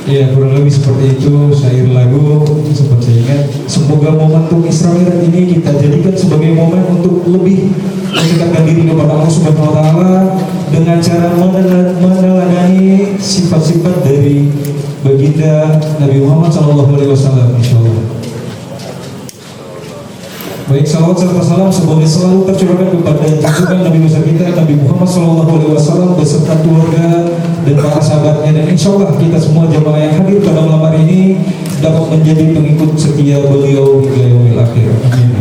Ya, kurang lebih seperti itu syair lagu. Sempat saya ingat, semoga momentum Isra Mi'raj ini kita jadikan sebagai momen untuk lebih mendekatkan diri kepada Allah Subhanahu wa taala dengan cara meneladani sifat-sifat dari baginda Nabi Muhammad SAW, insyaallah. Baik, salawat serta salam semoga selalu tercurahkan kepada junjungan Nabi besar kita Nabi Muhammad SAW beserta keluarga dan para sahabatnya, dan insya Allah kita semua jemaah yang hadir pada malam hari ini dapat menjadi pengikut setia beliau hingga yaumil akhir. Amin.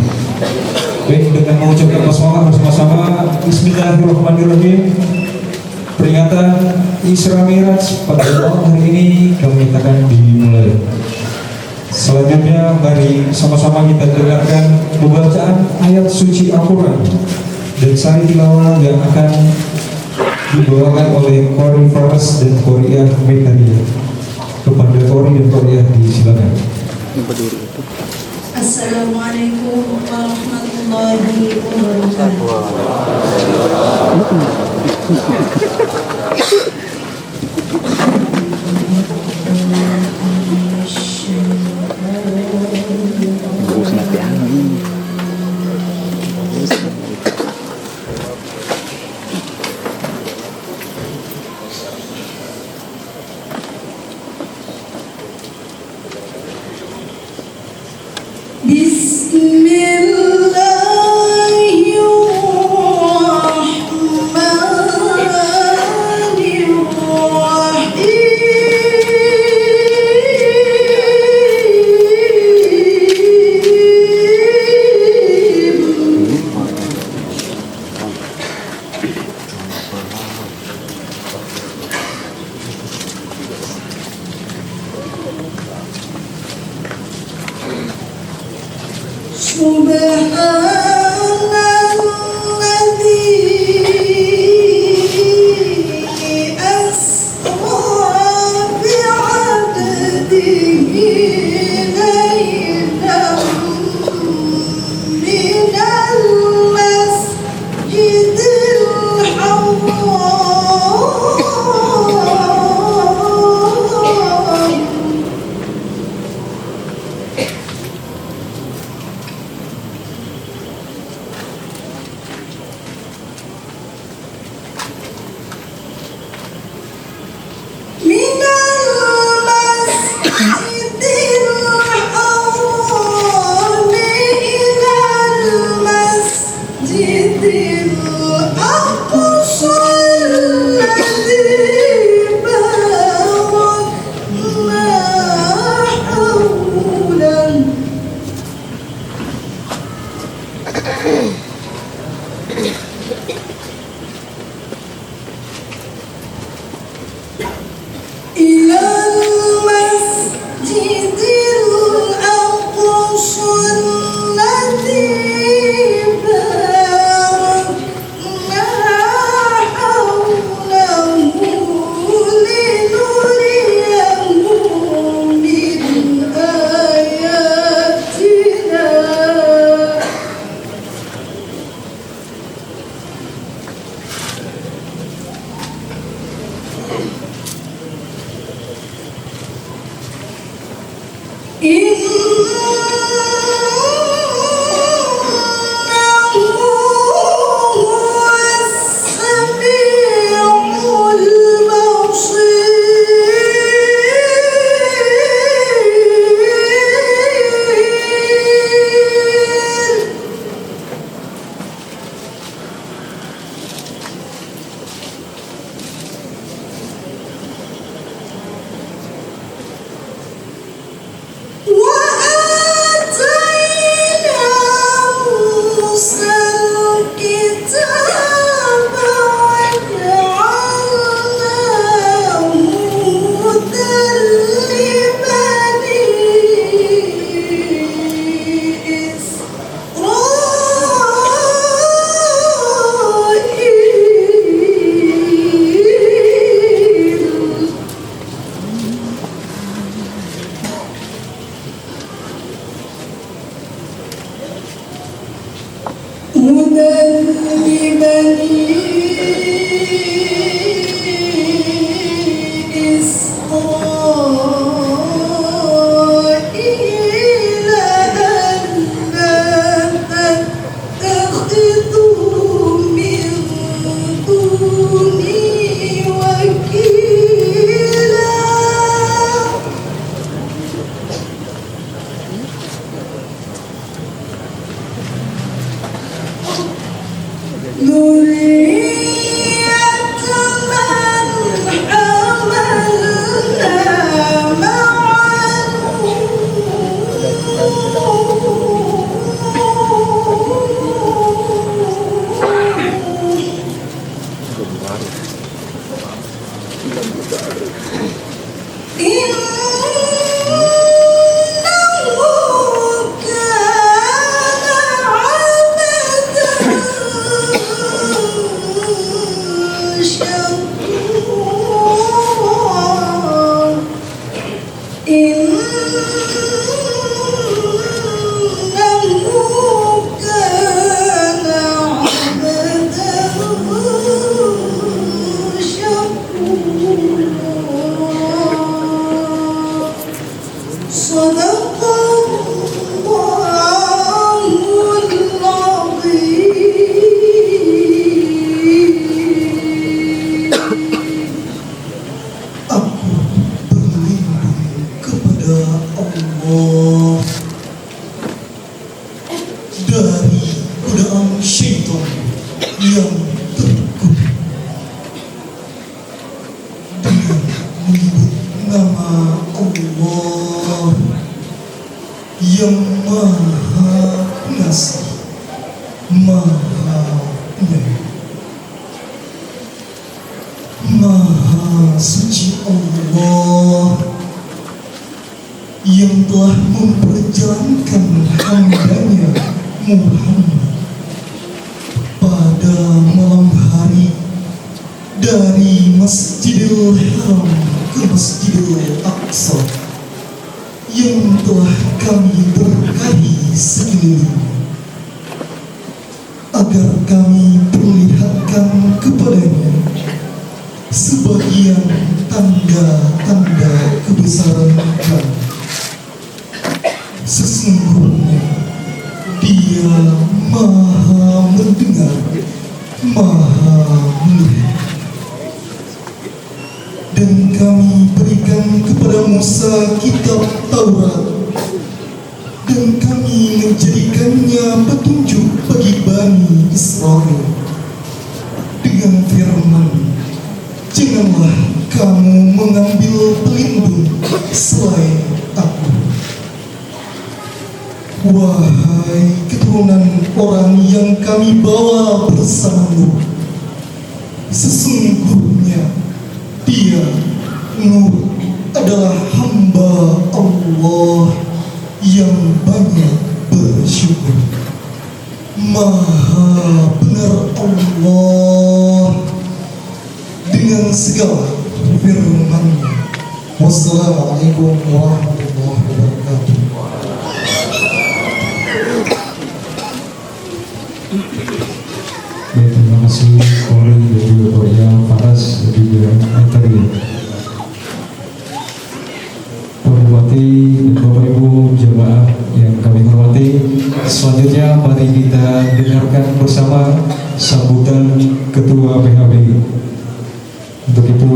Baik, dengan mengucapkan basmalah bersama-sama, Bismillahirrahmanirrahim. Peringatan Isra Mi'raj pada malam hari ini kami akan dimulai. Selanjutnya mari sama-sama kita dengarkan pembacaan ayat suci Al-Quran dan sari tilawah yang akan dibawakan oleh Qori Faras dan Qoriah Mekaria. Kepada Qori dan Qoriah disilakan. Assalamualaikum warahmatullahi wabarakatuh. Wassalamualaikum warahmatullahi wabarakatuh. Terima kasih Polri dan juga Korea Faras dan juga Antaria. Hormati Bapak Ibu jemaah yang kami hormati, selanjutnya mari kita dengarkan bersama sambutan Ketua PHB. Untuk itu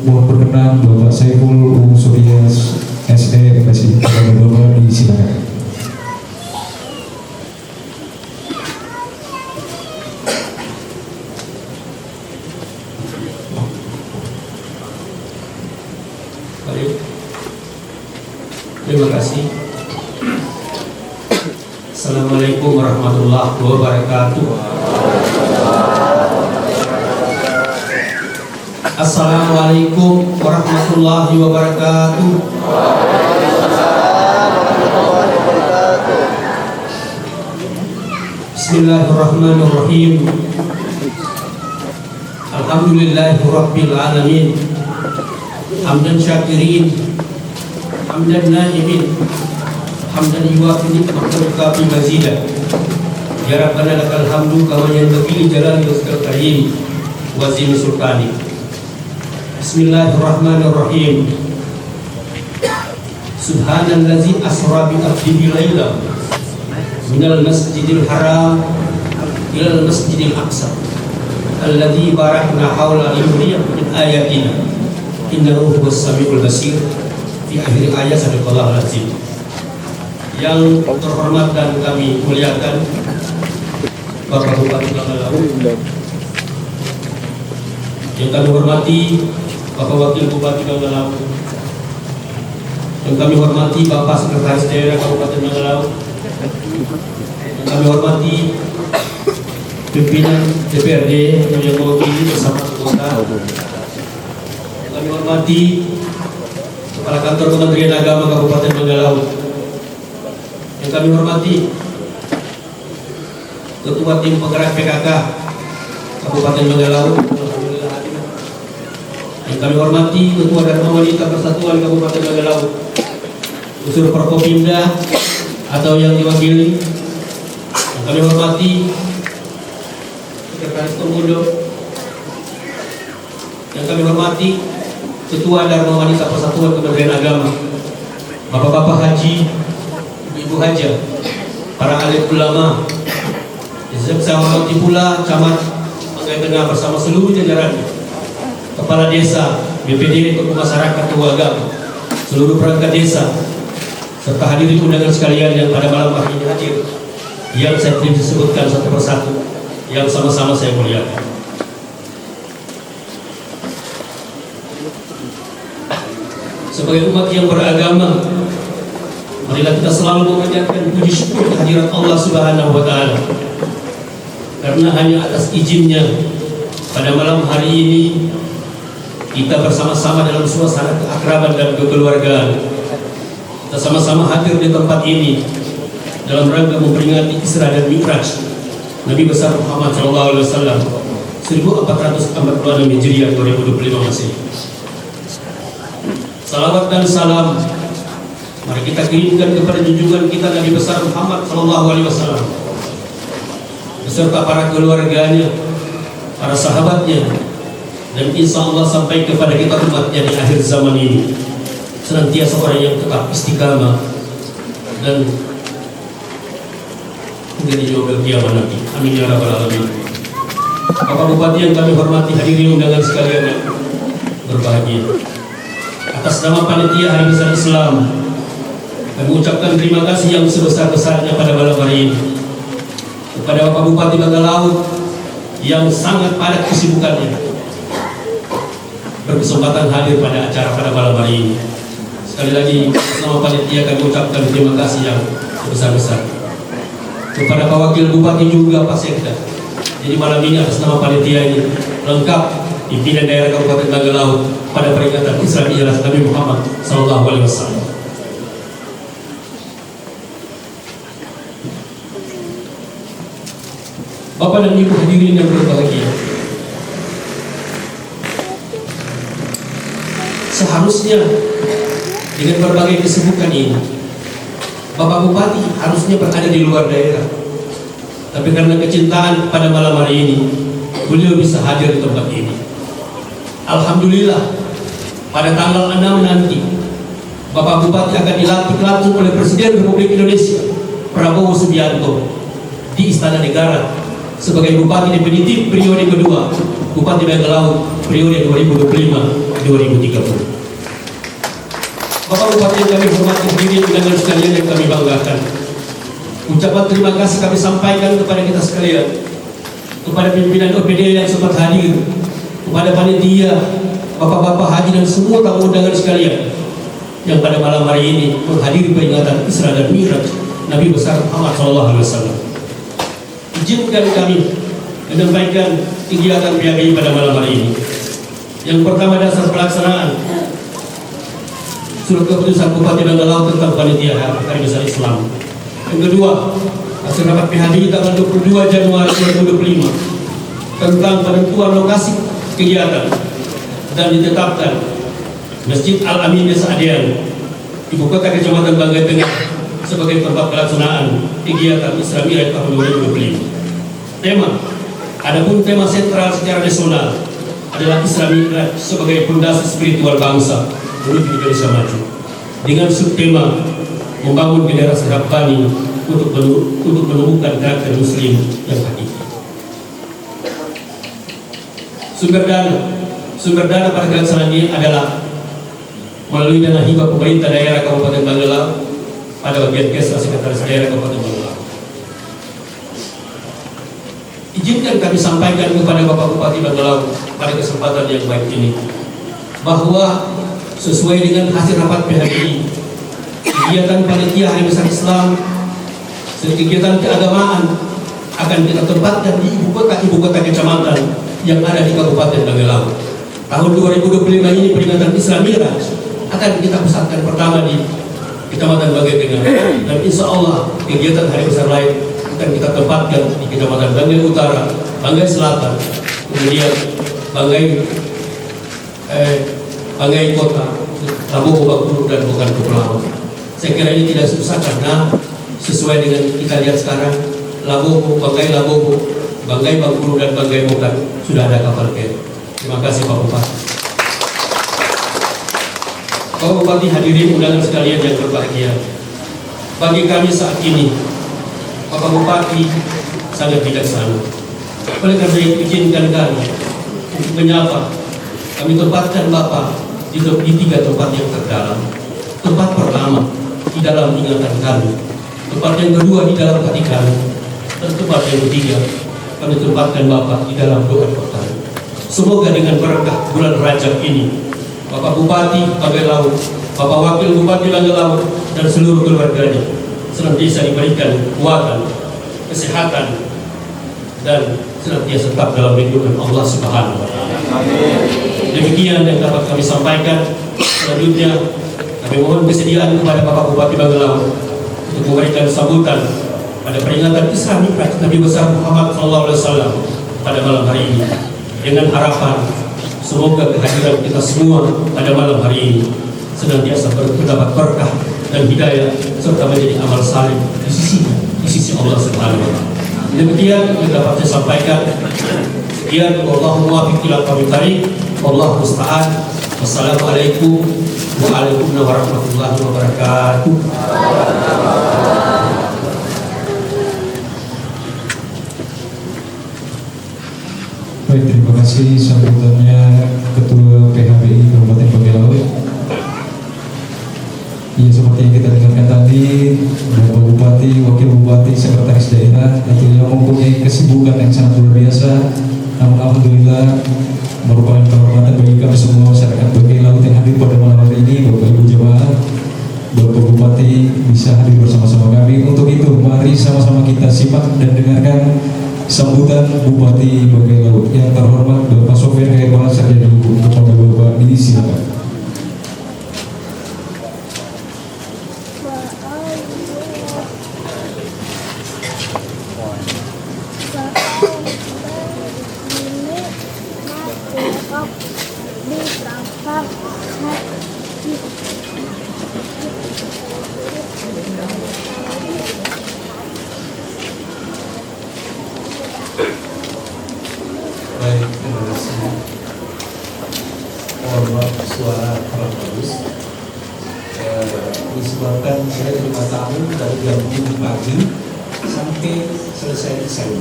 mohon perkenan Bapak Saiful Surya SE MSI, kepada Bapak disilakan. Terima kasih. Assalamualaikum warahmatullahi wabarakatuh. Assalamualaikum warahmatullahi wabarakatuh. Bismillahirrahmanirrahim. Alhamdulillahi rabbil alamin. Hamdan syakirin, hamdan na'imin, hamdan yuwafi nikmatan kafi mazidah. Ya Rabbana lakal hamdu kama yanbaghi li jalali wajhikal karim wa azimi sultanik. Bismillahirrahmanirrahim. Subhanallazi asra bi abdihi laila minal masjidil haram ilal masjidil aqsa alladzi barakna haula linuriyah min ayatina innahu huwas samiul basir. Di akhir ayat sadaqallahu azim. Yang terhormat dan kami muliakan Bapak Bupati Banglalau, yang kami hormati Bapak Wakil Bupati Banglalau, yang kami hormati Bapak Sekretaris Daerah Kabupaten Banglalau, yang kami hormati pimpinan DPRD yang mewakili bersama anggota, yang kami hormati Kepala Kantor Kementerian Agama Kabupaten Banglalau, yang kami hormati Ketua Tim Penggerak PKK Kabupaten Banglalau, yang kami hormati Ketua Dharma Wanita Persatuan Kabupaten Banglalau, unsur Forkopimda atau yang diwakili, yang kami hormati Sekretaris Pemuda, yang kami hormati Ketua Dharma Wanita Persatuan Kementerian Agama, Bapak-bapak haji, ibu haja, para alim ulama, saya hormati pula Camat Manggai Tengah bersama seluruh jajaran, Kepala Desa, BPD, Tokoh Masyarakat, Tokoh Agama, seluruh perangkat desa, serta hadirin undangan sekalian yang pada malam hari ini hadir, yang saya tidak disebutkan satu persatu, yang sama-sama saya muliakan. Sebagai umat yang beragama, marilah kita selalu memanjatkan puji syukur kehadirat Allah Subhanahu wa Ta'ala, karena hanya atas izinnya pada malam hari ini kita bersama-sama dalam suasana keakraban dan kekeluargaan. Kita sama-sama hadir di tempat ini dalam rangka memperingati Isra dan Mi'raj Nabi besar Muhammad SAW 1446 Hijriah 2025 Masehi. Salawat dan salam mari kita kirimkan kepada junjungan kita Nabi besar Muhammad SAW beserta para keluarganya, para sahabatnya, dan insya Allah sampai kepada kita umatnya di akhir zaman ini, senantiasa orang yang tetap istiqamah dan menjadi yawmal qiyamah nanti. Amin ya rabbal alamin. Bapak Bupati yang kami hormati, hadirin undangan sekalian yang berbahagia, atas nama panitia Hari Besar Islam, kami ucapkan terima kasih yang sebesar-besarnya pada malam hari ini kepada Bapak Bupati Banglalau yang sangat padat kesibukannya berkesempatan hadir pada acara pada malam hari ini. Sekali lagi nama panitia kami ucapkan terima kasih yang sebesar-besar. Kepada Pak Wakil Bupati juga Pak Sekda. Jadi malam ini atas nama panitia ini lengkap pimpinan daerah Kabupaten Banglalau pada peringatan Isra Mi'raj Nabi Muhammad SAW. Bapak dan Ibu hadirin yang berbahagia, seharusnya dengan berbagai kesibukan ini Bapak Bupati harusnya berada di luar daerah, tapi karena kecintaan pada malam hari ini beliau bisa hadir di tempat ini. Alhamdulillah, pada tanggal 6 nanti Bapak Bupati akan dilantik langsung oleh Presiden Republik Indonesia Prabowo Subianto di Istana Negara sebagai Bupati definitif periode kedua Bupati Banglalau periode 2025-2030. Bapak Bupati yang kami hormati, hadirin undangan sekalian yang kami banggakan, ucapan terima kasih kami sampaikan kepada kita sekalian, kepada pimpinan OPD yang sempat hadir, kepada panitia, bapak-bapak haji dan semua tamu undangan sekalian yang pada malam hari ini menghadiri peringatan Isra dan Mi'raj Nabi besar Muhammad SAW. Izinkan kami menyampaikan kegiatan PABI pada malam hari ini. Yang pertama, dasar pelaksanaan surat keputusan Bupati Banglalau tentang panitia Hari Besar Islam. Yang kedua, hasil rapat PHBI tanggal 22 Januari 2025 tentang penentuan lokasi kegiatan dan ditetapkan Masjid Al-Amin Desa Adean, Ibu Kota Kecamatan Manggai Tengah sebagai tempat pelaksanaan kegiatan Isra Mi'raj tahun 2025. Adapun tema sentral secara nasional adalah Isra Mi'raj sebagai fondasi spiritual bangsa menuju Indonesia maju, dengan subtema membangun generasi Rabbani untuk menemukan karakter Muslim yang hakiki. Sumber dana pada pelaksanaan ini adalah melalui dana hibah pemerintah daerah Kabupaten Banglalau pada bagian Kesra Sekretaris Daerah Kabupaten Banglalau. Izinkan kami sampaikan kepada Bapak Bupati Banglaut pada kesempatan yang baik ini bahwa sesuai dengan hasil rapat PHBI, kegiatan panitia Hari Besar Islam, kegiatan keagamaan akan kita tempatkan di ibu kota kecamatan yang ada di Kabupaten Banglaut. Tahun 2025 ini peringatan Isra Miraj akan kita pusatkan pertama di Kecamatan Banggai Tengah, dan insya Allah kegiatan hari besar lain akan kita tempatkan di Kecamatan Banggai Utara, Banggai Selatan, kemudian Banggai Kota, Labuhu, Bakulu, dan Bukan Kepulauan. Saya kira ini tidak susah karena sesuai dengan kita lihat sekarang, Labuhu, Banggai Bakulu, dan Banggai Bukan sudah ada kapal feri. Terima kasih Pak Bupati. Pak Bupati, hadirin undangan sekalian yang berbahagia, bagi kami saat ini Bapak Bupati sangat bijaksana. Oleh karena itu izinkan kami untuk menyapa. Kami tempatkan Bapak di 3 tempat yang terdalam. Tempat pertama di dalam ingatan kami, tempat yang kedua di dalam hati kami, dan tempat yang ketiga kami tempatkan Bapak di dalam doa kami. Semoga dengan berkah bulan Rajab ini, Bapak Bupati Banglaut, Bapak Wakil Bupati Banglaut, dan seluruh keluarganya senantiasa diberikan kekuatan, kesehatan, dan senantiasa tetap dalam lindungan Allah Subhanahu wa Ta'ala. Demikian yang dapat kami sampaikan. Selanjutnya kami mohon kesediaan kepada Bapak Bupati Banglaut untuk memberikan sambutan pada peringatan Isra Mi'raj Nabi besar Muhammad SAW pada malam hari ini, dengan harapan semoga kehadiran kita semua pada malam hari ini senantiasa mendapat berkah dan hidayah serta menjadi amal saleh di sisi Allah Subhanahu wa Ta'ala. Demikian yang dapat saya sampaikan. Sekian, wallahu muwaffiq ila aqwamit thariq, wallahu musta'an. Wassalamualaikum warahmatullahi wabarakatuh. Baik, terima kasih sambutannya Ketua PHBI Kabupaten Banglaut. Ya, seperti yang kita dengarkan tadi, Bapak Bupati, Wakil Bupati, Sekretaris Daerah itu yang mempunyai kesibukan yang sangat luar biasa. Namun alhamdulillah merupakan kehormatan bagi kami semua masyarakat Banglaut yang hadir pada malam hari ini. Bapak Ibu jemaah, Bapak Bupati bisa hadir bersama-sama kami. Untuk itu, mari sama-sama kita simak dan dengarkan sambutan Bupati Banglaut yang terhormat Bapak Sofyan Khairullah Sarjana Hukum. Kepada Bapak disilakan. Baik, terima kasih. Mohon maaf suara kurang bagus. Disebabkan saya terima tamu dari jam 7 pagi sampai selesai desain.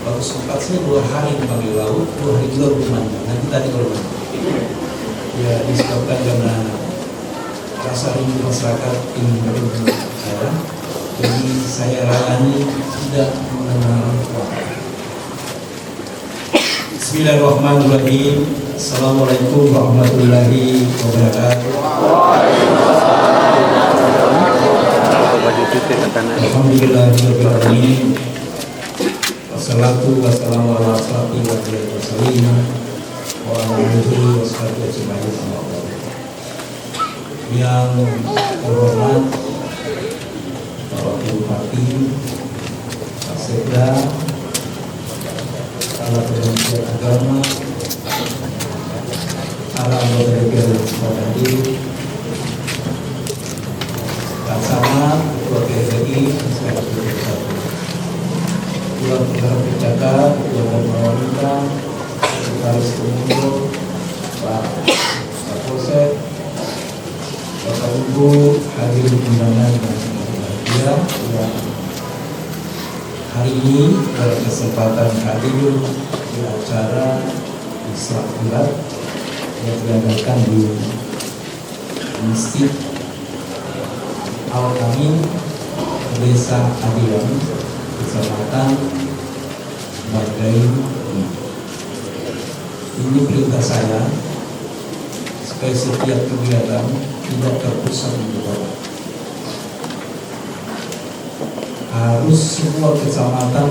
Bagus sempat saya 2 hari di Banglaut, 2 hari juga di Mantan. Nanti tadi kalau ya disebabkan karena rasa rindu masyarakat ingin bertemu saya, jadi saya layani tidak mengenal waktu. Bismillahirrahmanirrahim. Assalamualaikum warahmatullahi wabarakatuh. Alhamdulillahirabbil alamin. Wassalatu wassalamu ala asyrafil anbiya'i wal mursalin wa ala alihi washabihi ajma'in. Yang terhormat Bapak Bupati, Pak Sekda, para penasihat agama, para anggota DPR yang sudah hadir, Pak Samad, Ketua PHBI, Ketua Pengarah PCK, Ketua Wanita, Sekretaris Komunikasi, Pak Kapolsek, Bapak Ibu hadirin undangan yang berbahagia, yang hari ini dalam kesempatan hadir di acara Isra Mi'raj yang diadakan di Masjid Al-Amin, Desa Adilan, Kecamatan sebagai ini perintah saya supaya setiap kegiatan tidak terpusat di kota. Harus semua kecamatan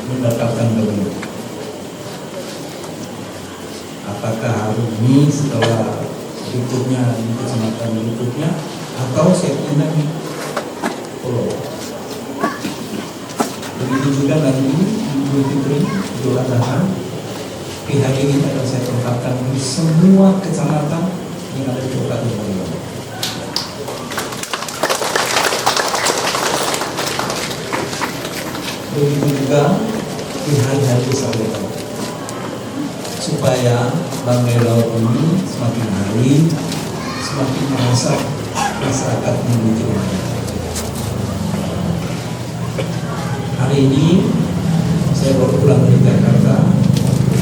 mendapatkan bantuan. Apakah hari ini setelah berikutnya di kecamatan berikutnya atau saya pindah di pulau. Begitu juga nanti Idul Fitri, Idul Adha, PHG ini akan saya tempatkan di semua kecamatan yang ada di Kabupaten Boyolali. Begitu juga di hari-hari besar kita, supaya Banggai Laut ini semakin hari semakin merasa masyarakat membutuhkan. Hari ini saya baru pulang dari Jakarta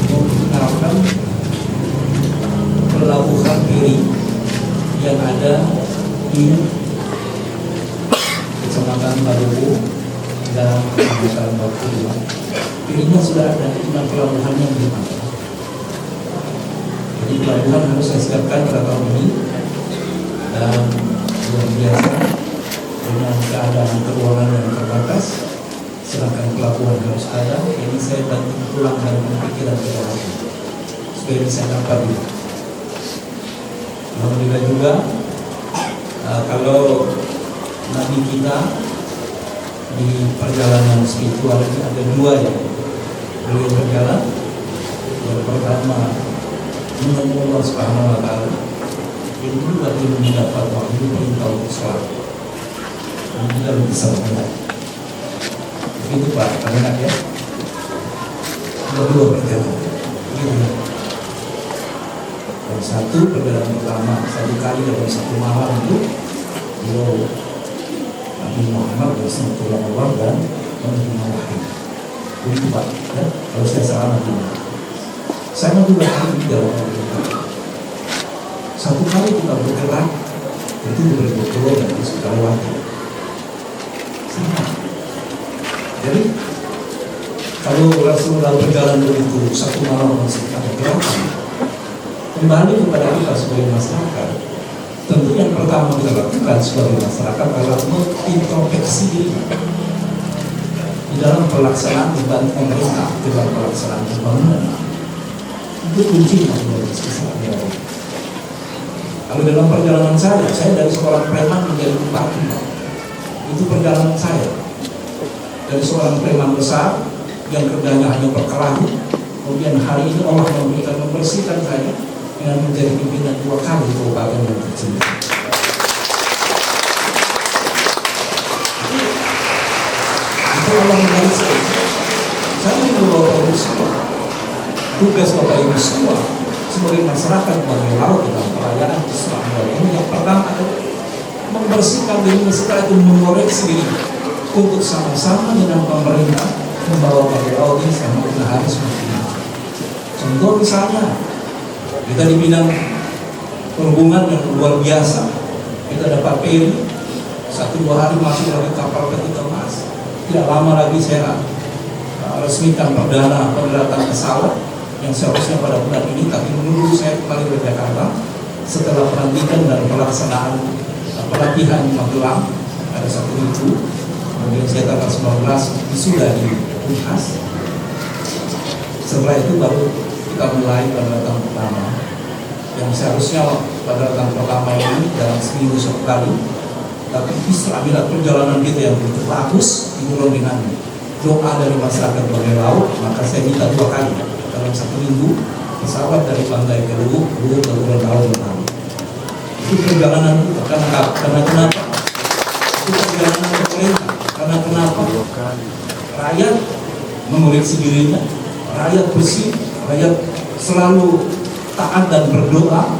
untuk mengenalkan pelabuhan feri yang ada di Kecamatan Balubu dan Kecamatan Bakudu. Ferinya sudah ada, cuma pelabuhannya belum ada. Jadi pelabuhan harus saya siapkan pada tahun ini dan luar biasa dengan keadaan keuangan yang terbatas. Sedangkan pelabuhan harus ada, ini saya bantu pulang dari pikiran kita supaya bisa dapat itu. Alhamdulillah juga kalau Nabi kita di perjalanan spiritual ini ada dua yang beliau berjalan. Yang pertama menemui Allah Subhanahu Wa Taala, yang kedua beliau mendapat wahyu perintah untuk sholat. Ini kita bisa mengenal. Itu Pak, enak ya. Dua perjalanan. Yang satu perjalanan pertama, satu kali dalam satu malam itu beliau Nabi Muhammad Rasulullah dan menerima wahyu. Itu Pak, ya. Kalau saya salah nanti. Sama juga kali di dalam satu kali kita bergerak itu berpulau dan sudah waktu. Sama. Jadi kalau Rasulullah berjalan begitu satu malam masih ada gerakan, kembali kepada kita sebagai masyarakat. Tentu yang pertama kita lakukan sebagai masyarakat adalah mengintrospeksi diri di dalam pelaksanaan beban pemerintah, di dalam pelaksanaan pembangunan. Itu kuncinya menurut saya. Kalau dalam perjalanan saya dari seorang preman menjadi bupati, itu perjalanan saya. Dari seorang preman besar yang kerjanya hanya berkelahi, kemudian hari ini Allah memberikan membersihkan saya dengan menjadi pimpinan 2 kali kabupaten yang kecil. Itu Allah memberi saya membawa Bapak Ibu semua. Tugas Bapak Ibu semua sebagai masyarakat Banggai Laut dalam perayaan Islam ini yang pertama adalah membersihkan diri, setelah itu mengoreksi diri untuk sama-sama dengan pemerintah membawa Banggai Laut ini semakin hari semakin. Contoh misalnya kita di bidang perhubungan yang luar biasa, kita dapat peri 1-2 hari masuk lagi kapal ketika emas. Tidak lama lagi saya resmikan perdana pendaratan pesawat yang seharusnya pada bulan ini, tapi menunggu saya kembali ke Jakarta setelah pelantikan dan pelaksanaan pelatihan di Magelang ada 1 minggu. Kemudian saya tanggal 19 sudah di Unhas. Setelah itu baru kita mulai pendaratan pertama yang seharusnya pendaratan pertama ini dalam seminggu 1 kali, tapi bila perjalanan kita yang begitu bagus dimulai dengan doa dari masyarakat Banggai Laut, maka saya minta 2 kali dalam 1 minggu pesawat dari Banggai ke Luwu ke Gorontalo. Itu perjalanan kita karena kenapa? Itu perjalanan pemerintah. Karena kenapa? Rakyat mengoreksi dirinya, rakyat bersih, rakyat selalu taat dan berdoa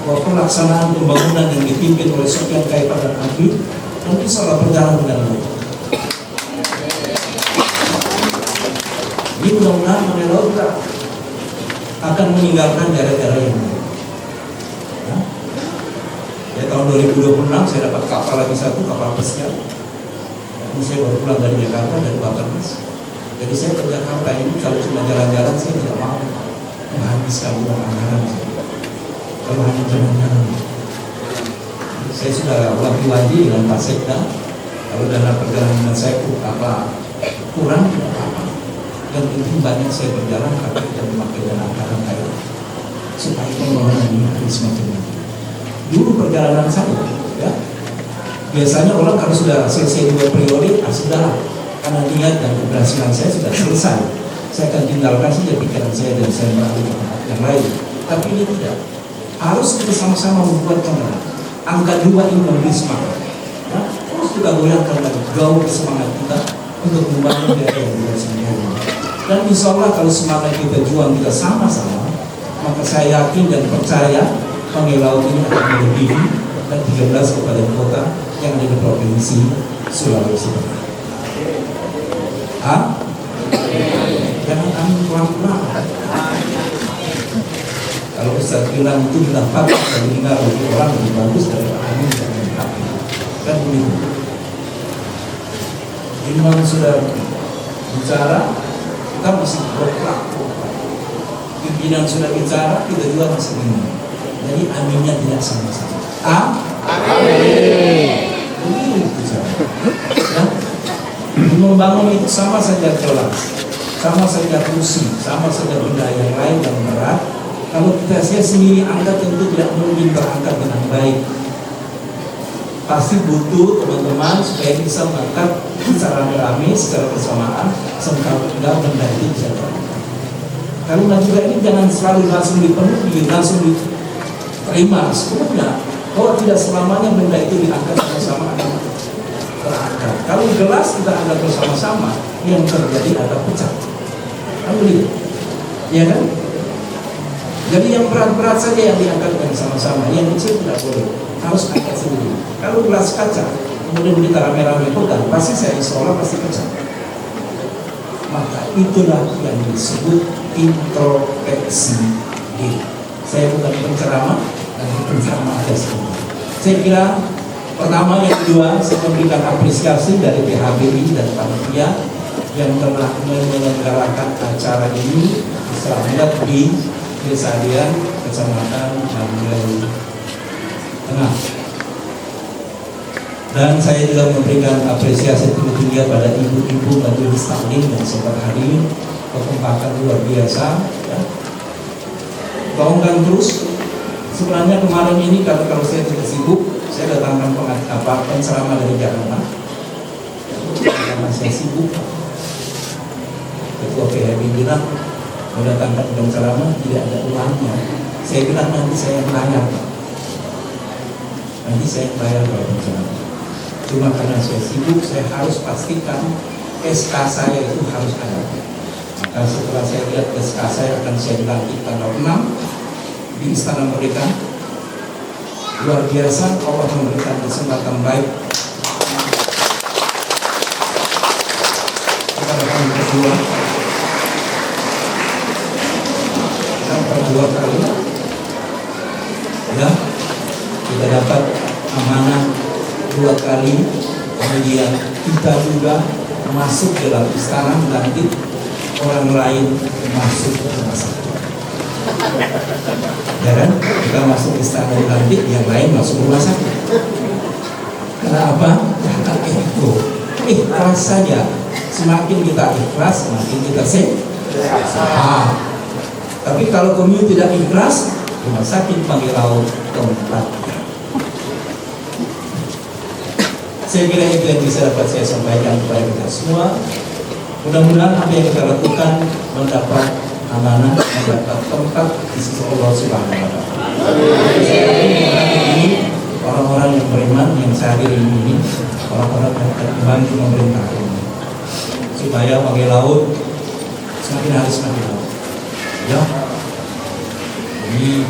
bahwa pelaksanaan pembangunan yang dipimpin oleh Sofyan Kaifar dan Abid dan bisa berjalan dengan baik. Ini mudah-mudahan Banggai Laut akan meninggalkan daerah-daerah yang lain. Ya, tahun 2026 saya dapat kapal lagi 1, kapal pesiar. Ini saya baru pulang dari Jakarta dari Batangas. Jadi saya ke Jakarta ini kalau cuma jalan-jalan saya tidak mau menghabiskan uang anggaran saya. Kalau hanya jalan-jalan, saya sudah wanti-wanti dengan Pak Sekda. Kalau dana perjalanan saya kurang tidak apa-apa. Yang penting banyak saya berjalan tapi tidak memakai dana anggaran kayak supaya pembangunan ini harus semakin maju. Dulu perjalanan saya, ya, biasanya orang kalau sudah selesai 2 periode, sudahlah, karena niat dan keberhasilan saya sudah selesai. Saya akan tinggalkan saja pikiran saya dan saya beralih ke tempat yang lain. Tapi ini tidak. Harus kita sama-sama membuat kembali. Angka 2 ini lebih semangat. Ya, terus kita goyangkan lagi, gaul semangat kita untuk membangun daerah yang kita sendiri. Dan insya Allah kalau semangat kita juang kita sama-sama, maka saya yakin dan percaya Pangai Laut ini akan melebihi dan 13 kabupaten kota yang ada di provinsi Sulawesi Tengah. Jangan amin pelan-pelan. Kalau Ustaz bilang itu mendapat dan mendengar dari orang lebih bagus dari amin dan amin. Kan begitu. Imam sudah bicara, kita masih bergerak. Pimpinan sudah bicara, kita juga masih bingung. Jadi aminnya tidak sama-sama. Amin. Begitu saja. Ya? Membangun itu sama saja kelas, sama saja fungsi, sama saja benda yang lain yang berat. Kalau kita saya sendiri angkat tentu tidak mungkin terangkat dengan baik. Pasti butuh teman-teman supaya bisa mengangkat secara rame-rame, secara bersamaan, sehingga benda itu bisa terangkat. Karena juga ini jangan selalu langsung dipenuhi, langsung diterima sepenuhnya. Bahwa tidak selamanya benda itu diangkat bersama terangkat. Kalau gelas kita angkat bersama-sama, yang terjadi ada pecah. Kan begitu? Ya kan? Jadi yang berat-berat saja yang diangkat bersama-sama, yang kecil tidak boleh, harus angkat sendiri. Kalau gelas kaca, kemudian kita rame-rame pegang, pasti saya insya pasti pecah. Maka itulah yang disebut introspeksi diri. Saya bukan penceramah, dan penceramah aja semua. Saya kira pertama, yang kedua, saya memberikan apresiasi dari PHBI dan panitia yang telah menyelenggarakan acara ini selamat di Desa Dian, Kecamatan Banggai Tengah. Dan saya juga memberikan apresiasi tinggi pada ibu-ibu majelis taklim yang sempat hadir, kekompakan luar biasa. Ya. Gaungkan terus. Sebenarnya kemarin ini kalau saya tidak sibuk, saya datangkan penceramah dari Jakarta. Karena saya sibuk, Ketua PHB bilang mendatangkan penceramah tidak ada uangnya. Saya bilang nanti saya bayar. Nanti saya bayar kalau penceramah. Cuma karena saya sibuk, saya harus pastikan SK saya itu harus ada. Maka setelah saya lihat SK saya akan saya dilantik tanggal 6 di Istana Merdeka. Luar biasa, Allah memberikan kesempatan baik. Kita akan berdua. Sampai 2 kali. Ya, kita dapat amanah 2 kali. Kemudian kita juga masuk dalam istana nanti orang lain masuk ke rumah sakit. Ya kan? Kita masuk istana nanti yang lain masuk rumah sakit. Kenapa? Karena itu ikhlas saja. Semakin kita ikhlas, semakin kita sehat. Tapi kalau kamu tidak ikhlas, rumah sakit Pangai Laut tempat. Saya kira itu yang bisa dapat saya sampaikan kepada kita semua. Mudah-mudahan apa yang kita lakukan mendapat amanah, mendapat tempat di sisi Allah Subhanahu wa Ta'ala. Ini orang-orang yang beriman yang hadir ini, orang-orang yang akan membantu pemerintah ini, supaya Pangai Laut semakin hari semakin laut. Ya, ini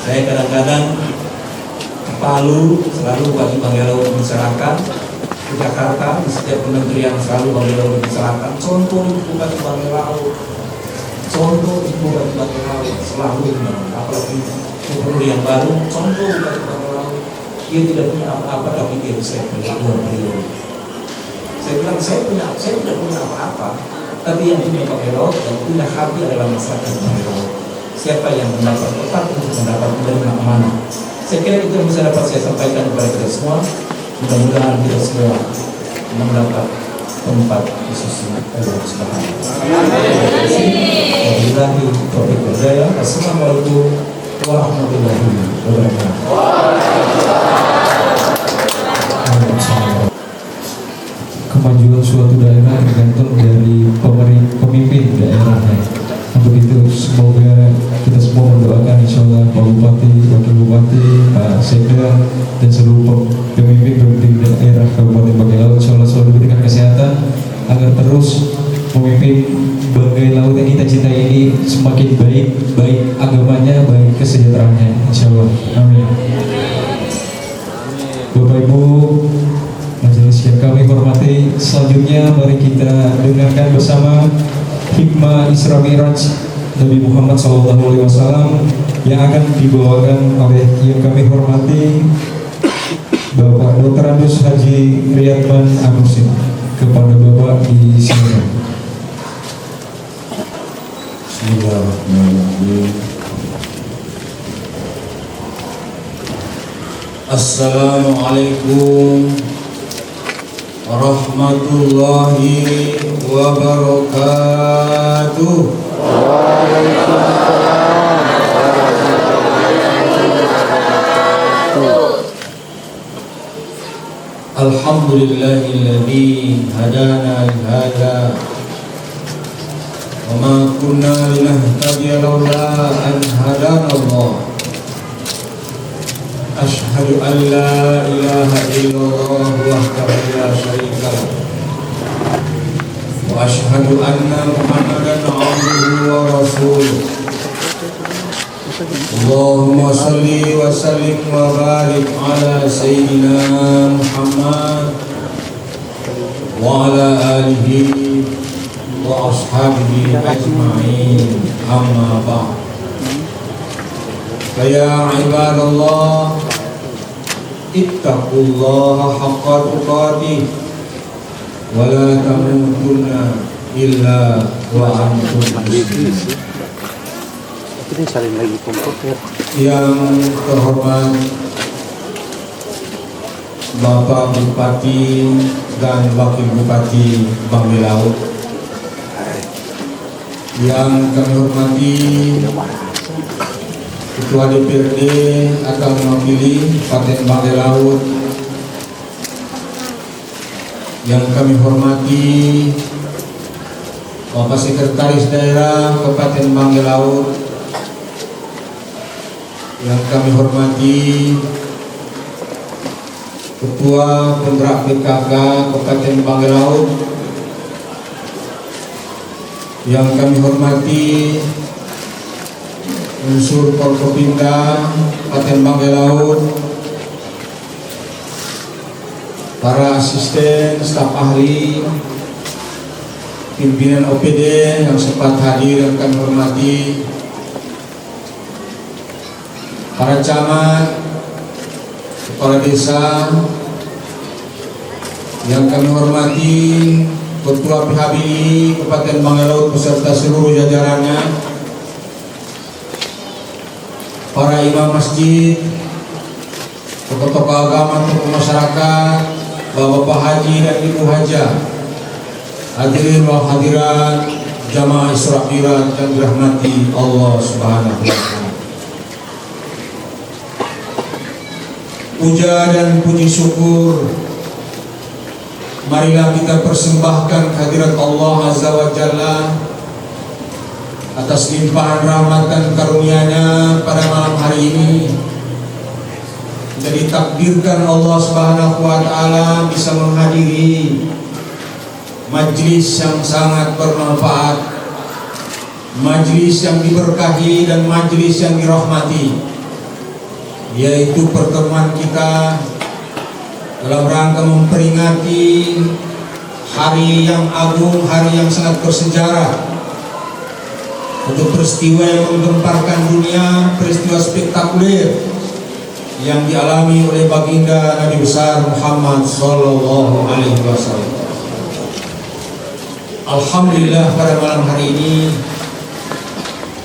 saya kadang-kadang Palu selalu bagi Pangai Laut dibicarakan, di Jakarta di setiap kementerian selalu Pangai Laut dibicarakan. Contoh itu bagi Pangai Laut, contoh itu bagi Pangai Laut selalu, apalagi gubernur yang baru, contoh bagi Pangai Laut. Dia tidak punya apa-apa tapi dia bisa berdua. Saya bilang saya tidak punya apa-apa, tapi yang punya pakai laut dan punya hati adalah masyarakat pakai laut. Siapa yang mendapat tempat untuk mendapat menerima amanah? Saya kira itu yang bisa dapat saya sampaikan kepada kita semua. Mudah-mudahan kita semua mendapat tempat di sisi Allah Subhanahu wa Ta'ala. Wabillahi taufiq wal hidayah. Assalamualaikum warahmatullahi wabarakatuh. Kemajuan suatu daerah tergantung dari pemimpin daerahnya. Untuk itu semoga kita semua mendoakan insya Allah Pak Bupati, Wakil Bupati, Pak Sekda dan seluruh pemimpin daerah Kabupaten Banggai-Laut insya Allah selalu diberikan kesehatan agar terus memimpin Banggai Laut yang kita cintai ini semakin baik agamanya, baik kesejahteraannya insya Allah. Amin. Bapak Ibu majelis yang kami hormati, selanjutnya mari kita dengarkan bersama hikmah Isra Mi'raj Nabi Muhammad SAW yang akan dibawakan oleh yang kami hormati Bapak Dr. Andus Haji Riyadman Anusin. Kepada Bapak di sini. Bismillahirrahmanirrahim. Assalamualaikum warahmatullahi wabarakatuh. Alhamdulillahilladzi hadana lihada wa ma kunna linahtadiya laula an hadana Allah. Ashhadu an la ilaha illallah wahdahu la syarika lah wa ashhadu anna Muhammadan abduhu wa rasuluh. Allahumma salli wa sallim wa barik ala sayyidina Muhammad wa ala alihi wa ashabihi ajma'in, amma ba'd. Ya ibadallah, ittaqullaha haqqa tuqatih wa la tamutunna illa wa antum muslimun. Yang terhormat Bapak Bupati dan Wakil Bupati Banggai Laut, yang kami hormati Ketua DPRD akan mewakili Kabupaten Banggai Laut, yang kami hormati Bapak Sekretaris Daerah Kabupaten Banggai Laut, yang kami hormati Ketua Penggerak PKK Kabupaten Banggai Laut, yang kami hormati unsur Forkopimda Kabupaten Banggai Laut, para asisten, staf ahli, pimpinan OPD yang sempat hadir yang kami hormati, para camat, kepala desa yang kami hormati, Ketua PHBI Kabupaten Banggai Laut beserta seluruh jajarannya, para imam masjid, tokoh-tokoh agama, tokoh masyarakat, bapak-bapak haji dan ibu hajah, hadirin wal hadirat, jamaah Isra Mi'raj yang dirahmati Allah Subhanahu wa Ta'ala. Puja dan puji syukur marilah kita persembahkan kehadirat Allah Azza wa Jalla atas limpahan rahmat dan karunia-Nya pada malam hari ini. Jadi takdirkan Allah Subhanahu wa Ta'ala bisa menghadiri majlis yang sangat bermanfaat, majlis yang diberkahi dan majlis yang dirahmati, yaitu pertemuan kita dalam rangka memperingati hari yang agung, hari yang sangat bersejarah, untuk peristiwa yang menggemparkan dunia, peristiwa spektakuler yang dialami oleh baginda Nabi besar Muhammad Sallallahu Alaihi Wasallam. Alhamdulillah pada malam hari ini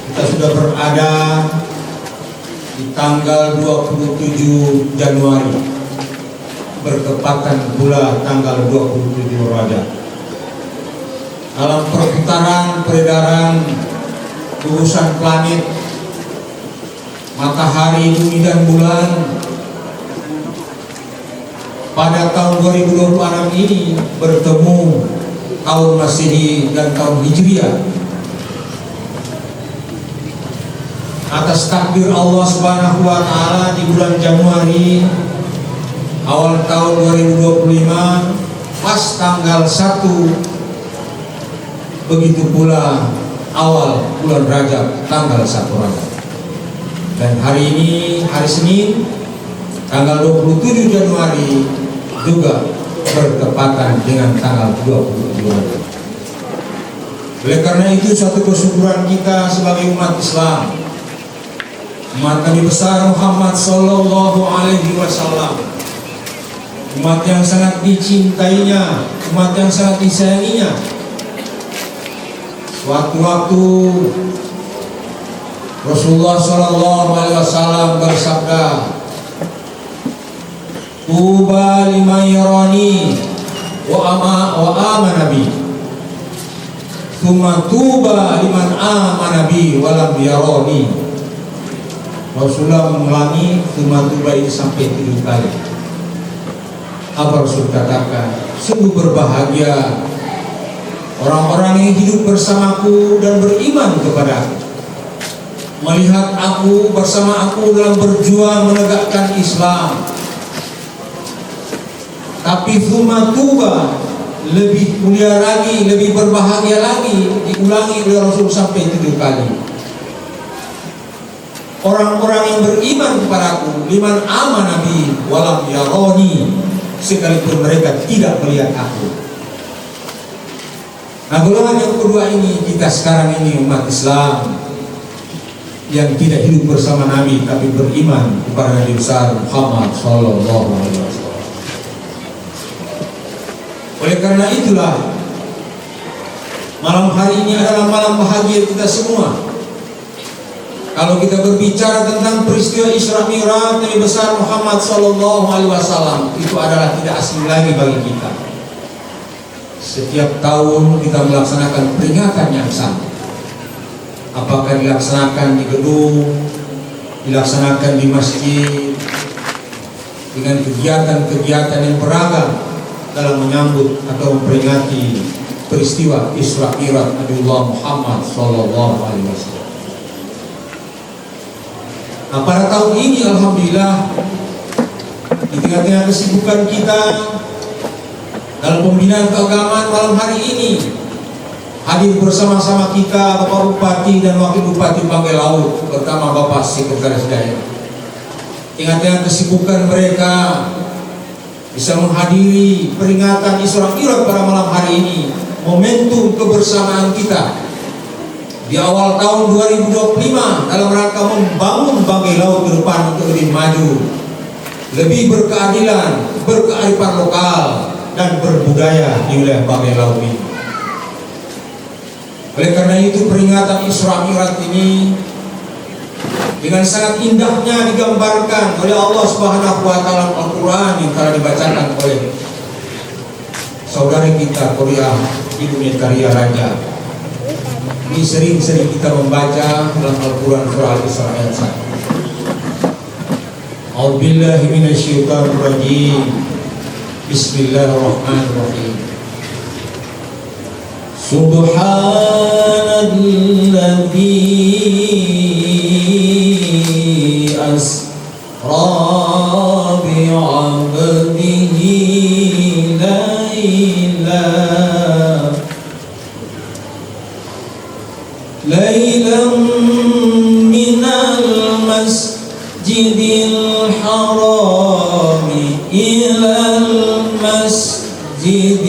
kita sudah berada di tanggal 27 Januari, bertepatan pula tanggal 27 Rajab. Dalam perputaran peredaran urusan planet, matahari, bumi dan bulan pada tahun 2026 ini bertemu tahun Masehi dan tahun Hijriah. Atas takdir Allah Subhanahu wa taala di bulan Januari awal tahun 2025 pas tanggal 1, begitu pula awal bulan Rajab tanggal 1 Rajab. Dan hari ini hari Senin tanggal 27 Januari juga bertepatan dengan tanggal 27 Rajab. Oleh karena itu suatu kesyukuran kita sebagai umat Islam, umat Nabi besar Muhammad Sallallahu Alaihi Wasallam, umat yang sangat dicintainya, umat yang sangat disayanginya. Suatu waktu Rasulullah Sallallahu Alaihi Wasallam bersabda, "Tuba liman yarani wa amana bi, tsumma tuba liman amana bi wa lam yarani." Rasulullah mengulangi tsumma tuba ini sampai 7 kali. Apa Rasul katakan? Sungguh berbahagia orang-orang yang hidup bersamaku dan beriman kepadaku, melihat aku bersama aku dalam berjuang menegakkan Islam. Tapi tsumma tuba lebih mulia lagi, lebih berbahagia lagi, diulangi oleh Rasul sampai 7 kali. Orang-orang yang beriman kepadaku, liman amana bi walam yaroni, sekalipun mereka tidak melihat aku. Nah, golongan yang kedua ini kita sekarang ini umat Islam yang tidak hidup bersama Nabi tapi beriman kepada Nabi besar Muhammad Sallallahu Alaihi Wasallam. Oleh karena itulah malam hari ini adalah malam bahagia kita semua. Kalau kita berbicara tentang peristiwa Isra Mi'raj Nabi besar Muhammad Sallallahu Alaihi Wasallam, itu adalah tidak asing lagi bagi kita. Setiap tahun kita melaksanakan peringatan yang sama. Apakah dilaksanakan di gedung, dilaksanakan di masjid, dengan kegiatan-kegiatan yang beragam dalam menyambut atau memperingati peristiwa Isra Mi'raj Nabiullah Muhammad Sallallahu Alaihi Wasallam. Nah, pada tahun ini alhamdulillah di tengah-tengah kesibukan kita dalam pembinaan keagamaan, malam hari ini hadir bersama-sama kita Bapak Bupati dan Wakil Bupati Banggai Laut bersama Bapak Sekretaris Daerah. Tengah-tengah kesibukan mereka bisa menghadiri peringatan Isra Mi'raj pada malam hari ini, momentum kebersamaan kita di awal tahun 2025 dalam rangka membangun Banggai Laut ke depan untuk lebih maju, lebih berkeadilan, berkearifan lokal dan berbudaya di wilayah Banggai Laut ini. Oleh karena itu peringatan Isra Mi'raj ini dengan sangat indahnya digambarkan oleh Allah Subhanahu wa taala Al-Qur'an yang telah dibacakan oleh saudari kita Korea Ibu Netaria Raja. Ini sering-sering kita membaca dalam Al-Quran surah Al-Isra ayat 1. A'udzubillahi minasyaitonir rajim. Bismillahirrahmanirrahim. Subhanalladzi asra bi'abdihi ليلا من المسجد الحرام إلى المسجد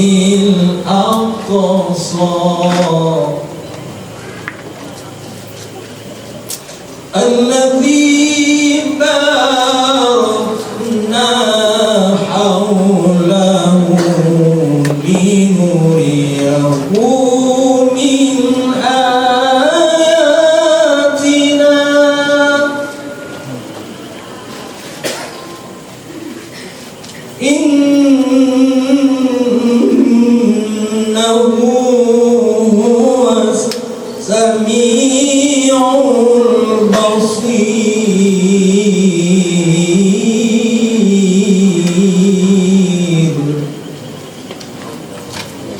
الأقصى الذي باركنا حوله لنريه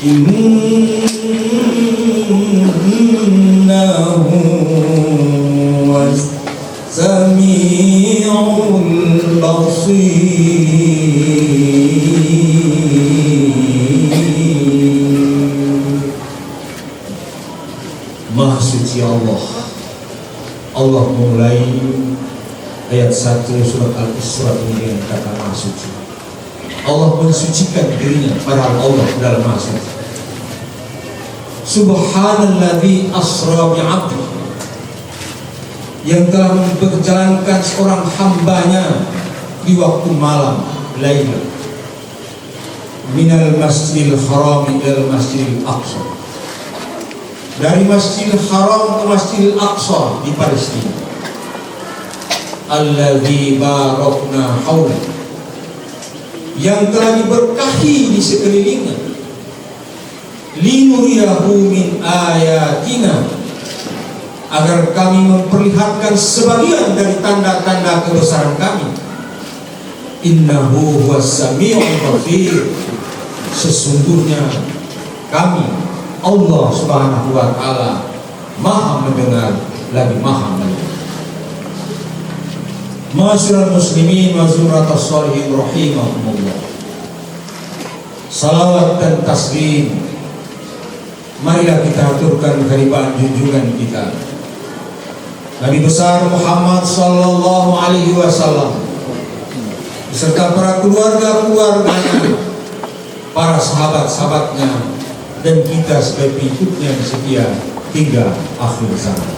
innahu was-sami'ul basir. Maha suci Allah. Allah mulai ayat 1 surat Al-Isra ini dengan kata Maha suci. Allah mensucikan dirinya padahal Allah adalah Maha suci. Subhanalladzi asra bi'abdi, yang telah memperjalankan seorang hambanya di waktu malam, laila, minal masjidil haram ilal masjidil aqsa, dari Masjidil Haram ke Masjidil Aqsa di Palestina. Alladzi barakna haula, yang telah diberkahi di sekelilingnya. Linuriyahu min ayatina, agar kami memperlihatkan sebagian dari tanda-tanda kebesaran kami. Innahu huwas-sami'ul basir, sesungguhnya kami Allah Subhanahu wa taala Maha mendengar lagi Maha melihat. Ma'asyiral muslimin wa zumratus sholihin rahimakumullah. Salawat dan taslim marilah kita aturkan kehadiran junjungan kita Nabi besar Muhammad sallallahu alaihi wasallam beserta para keluarga-keluarganya, para sahabat-sahabatnya, dan kita sebagai pengikutnya yang setia hingga akhir zaman.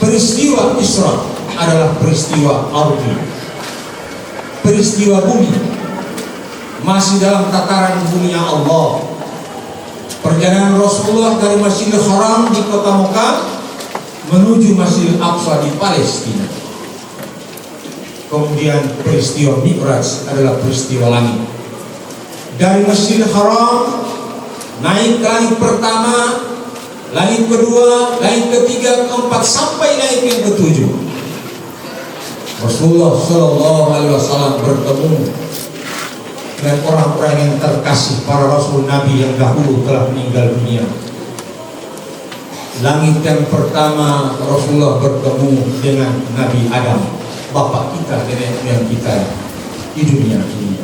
Peristiwa Isra adalah peristiwa ardi, peristiwa bumi, masih dalam tataran bumi Allah. Perjalanan Rasulullah dari Masjidil Haram di kota Mekah menuju Masjidil Aqsa di Palestina. Kemudian peristiwa Mi'raj adalah peristiwa langit. Dari Masjidil Haram naik ke langit pertama, langit kedua, langit ketiga, keempat, sampai langit yang ketujuh. Rasulullah Shallallahu Alaihi Wasallam bertemu dengan orang-orang yang terkasih, para Rasul Nabi yang dahulu telah meninggal dunia. Langit yang pertama Rasulullah bertemu dengan Nabi Adam, bapak kita, nenek moyang kita di dunia ini.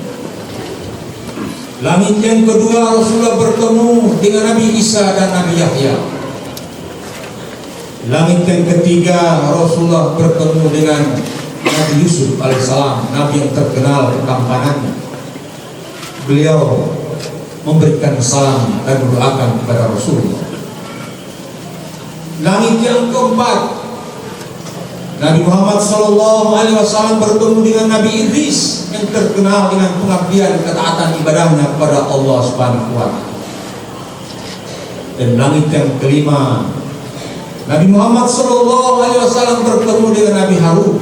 Langit yang kedua Rasulullah bertemu dengan Nabi Isa dan Nabi Yahya. Langit yang ketiga Rasulullah bertemu dengan Nabi Yusuf alaihissalam, Nabi yang terkenal ketampanannya. Beliau memberikan salam dan mendoakan kepada Rasulullah. Langit yang keempat Nabi Muhammad SAW bertemu dengan Nabi Idris yang terkenal dengan pengabdian ketaatan ibadahnya kepada Allah Subhanahu wa taala. Dan langit yang kelima Nabi Muhammad SAW bertemu dengan Nabi Harun.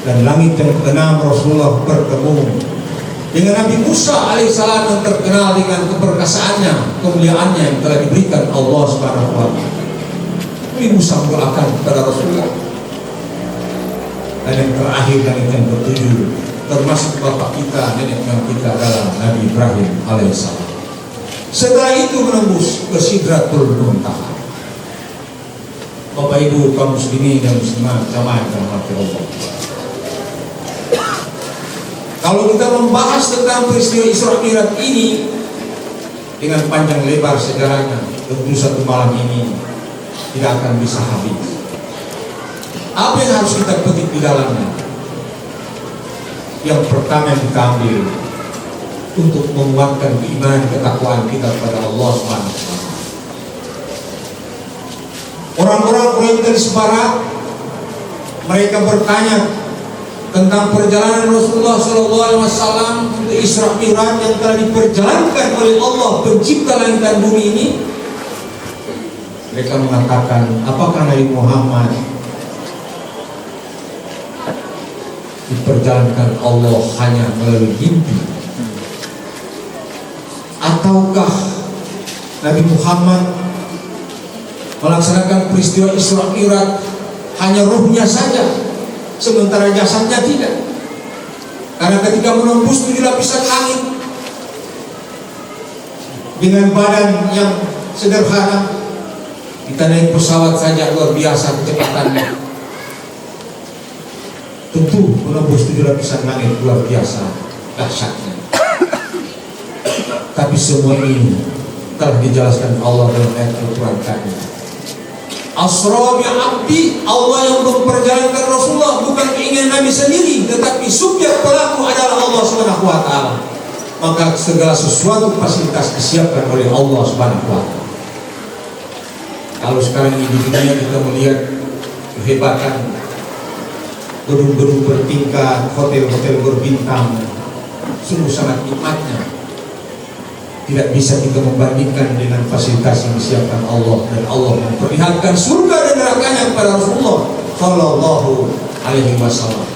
Dan langit yang keenam Rasulullah bertemu dengan Nabi Musa alaihissalam yang terkenal dengan keperkasaannya, kemuliaannya yang telah diberikan Allah Subhanahu wa taala. Nabi Musa mendoakan kepada Rasulullah. Dan yang terakhir langit yang ketujuh termasuk bapak kita, nenek moyang kita adalah Nabi Ibrahim alaihissalam. Setelah itu menembus ke Sidratul Muntaha. Bapak Ibu kaum muslimin dan muslimat jamaah yang dirahmati Allah. Kalau kita membahas tentang peristiwa Isra Mi'raj ini dengan panjang lebar sejarahnya, tentu satu malam ini tidak akan bisa habis. Apa yang harus kita petik di dalamnya? Yang pertama yang kita ambil untuk menguatkan keimanan ketakwaan kita kepada Allah Subhanahu wa taala. Orang-orang orientalis barat mereka bertanya tentang perjalanan Rasulullah SAW untuk Isra Mi'raj yang telah diperjalankan oleh Allah pencipta langit dan bumi ini. Mereka mengatakan, apakah Nabi Muhammad diperjalankan Allah hanya melalui mimpi, ataukah Nabi Muhammad melaksanakan peristiwa Isra Mi'raj hanya ruhnya saja, sementara jasadnya tidak? Karena ketika menembus 7 lapisan langit dengan badan yang sederhana, kita naik pesawat saja luar biasa kecepatannya. Tentu menembus 7 lapisan langit luar biasa dahsyatnya. Tapi semua ini telah dijelaskan Allah dalam ayat Al-Quran tadi. Asra bi abdi, Allah yang memperjalankan Rasulullah, bukan keinginan Nabi sendiri, tetapi subjek pelaku adalah Allah Subhanahu wa taala. Maka segala sesuatu fasilitas disiapkan oleh Allah Subhanahu wa taala. Kalau sekarang ini di dunia kita melihat kehebatan gedung-gedung bertingkat, hotel-hotel berbintang, sungguh sangat nikmatnya. Tidak bisa kita membandingkan dengan fasilitas yang disiapkan Allah, dan Allah memperlihatkan surga dan nerakanya kepada Rasulullah Sallallahu Alaihi Wasallam.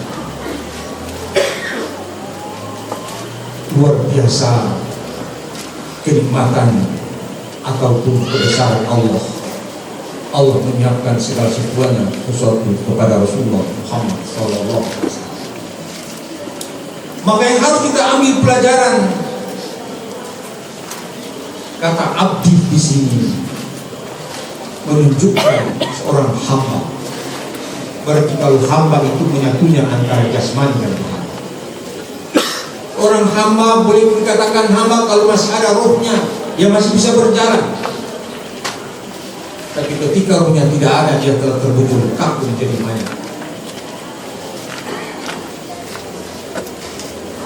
Luar biasa kenikmatan ataupun kebesaran Allah. Allah menyiapkan segala sesuatu kepada Rasulullah Muhammad Sallallahu Alaihi Wasallam. Maka yang harus kita ambil pelajaran, kata abdi di sini menunjukkan seorang hamba. Berarti kalau hamba itu menyatunya antara jasmani dan rohani. Orang hamba boleh dikatakan hamba kalau masih ada rohnya, dia masih bisa berjalan. Tapi ketika rohnya tidak ada, dia telah terbujur kaku menjadi mayat.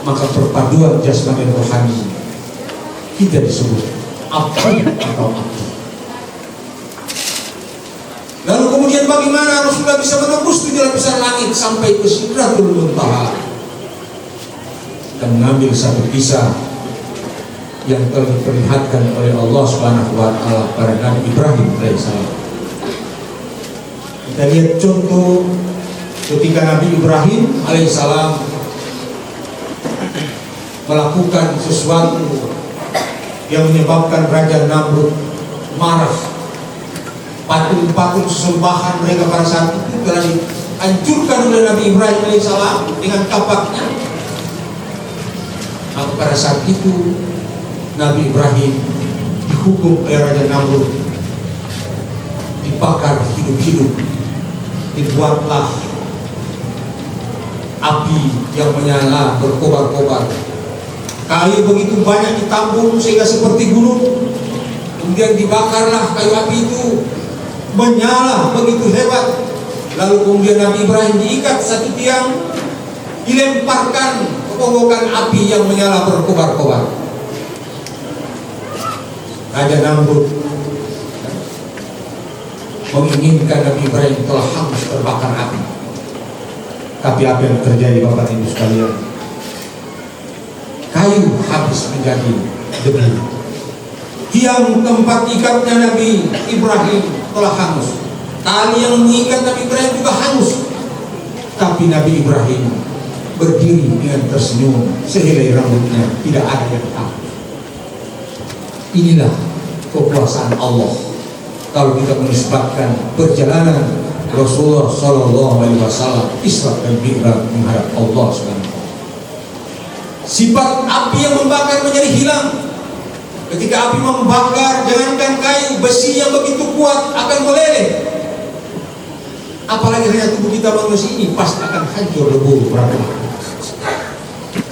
Maka perpaduan jasmani dan rohani kita disebut abdi atau abdi. Lalu kemudian bagaimana Rasulullah bisa menembus 7 lapisan langit sampai ke Sidratul Muntaha? Dan mengambil satu kisah yang telah diperlihatkan oleh Allah Subhanahu wa taala pada Nabi Ibrahim alaihissalam. Kita lihat contoh ketika Nabi Ibrahim alaihissalam melakukan sesuatu yang menyebabkan Raja Namrud marah. Patung-patung sesembahan mereka pada saat itu telah dihancurkan oleh Nabi Ibrahim alaihissalam dengan kapaknya. Maka pada saat itu Nabi Ibrahim dihukum oleh Raja Namrud, dibakar hidup-hidup. Dibuatlah api yang menyala berkobar-kobar. Kayu begitu banyak ditambung sehingga seperti gunung. Kemudian dibakarlah kayu api itu, menyala begitu hebat. Lalu kemudian Nabi Ibrahim diikat satu tiang, dilemparkan ke kobaran api yang menyala berkobar-kobar. Raja Namrud menginginkan Nabi Ibrahim telah hangus terbakar api. Tapi apa yang terjadi Bapak Ibu sekalian? Kayu habis menjadi debu. Tiang tempat ikatnya Nabi Ibrahim telah hangus. Tali yang mengikat Nabi Ibrahim juga hangus. Tapi Nabi Ibrahim berdiri dengan tersenyum, sehelai rambutnya tidak ada yang tahu. Inilah kekuasaan Allah. Kalau kita menisbatkan perjalanan Rasulullah Sallallahu Alaihi Wasallam Isra dan Mi'raj menghadap Allah Subhanahu. Sifat api yang membakar menjadi hilang. Ketika api membakar, jangankan kayu, besi yang begitu kuat akan meleleh. Apalagi hanya tubuh kita manusia ini pasti akan hancur lebur berapa.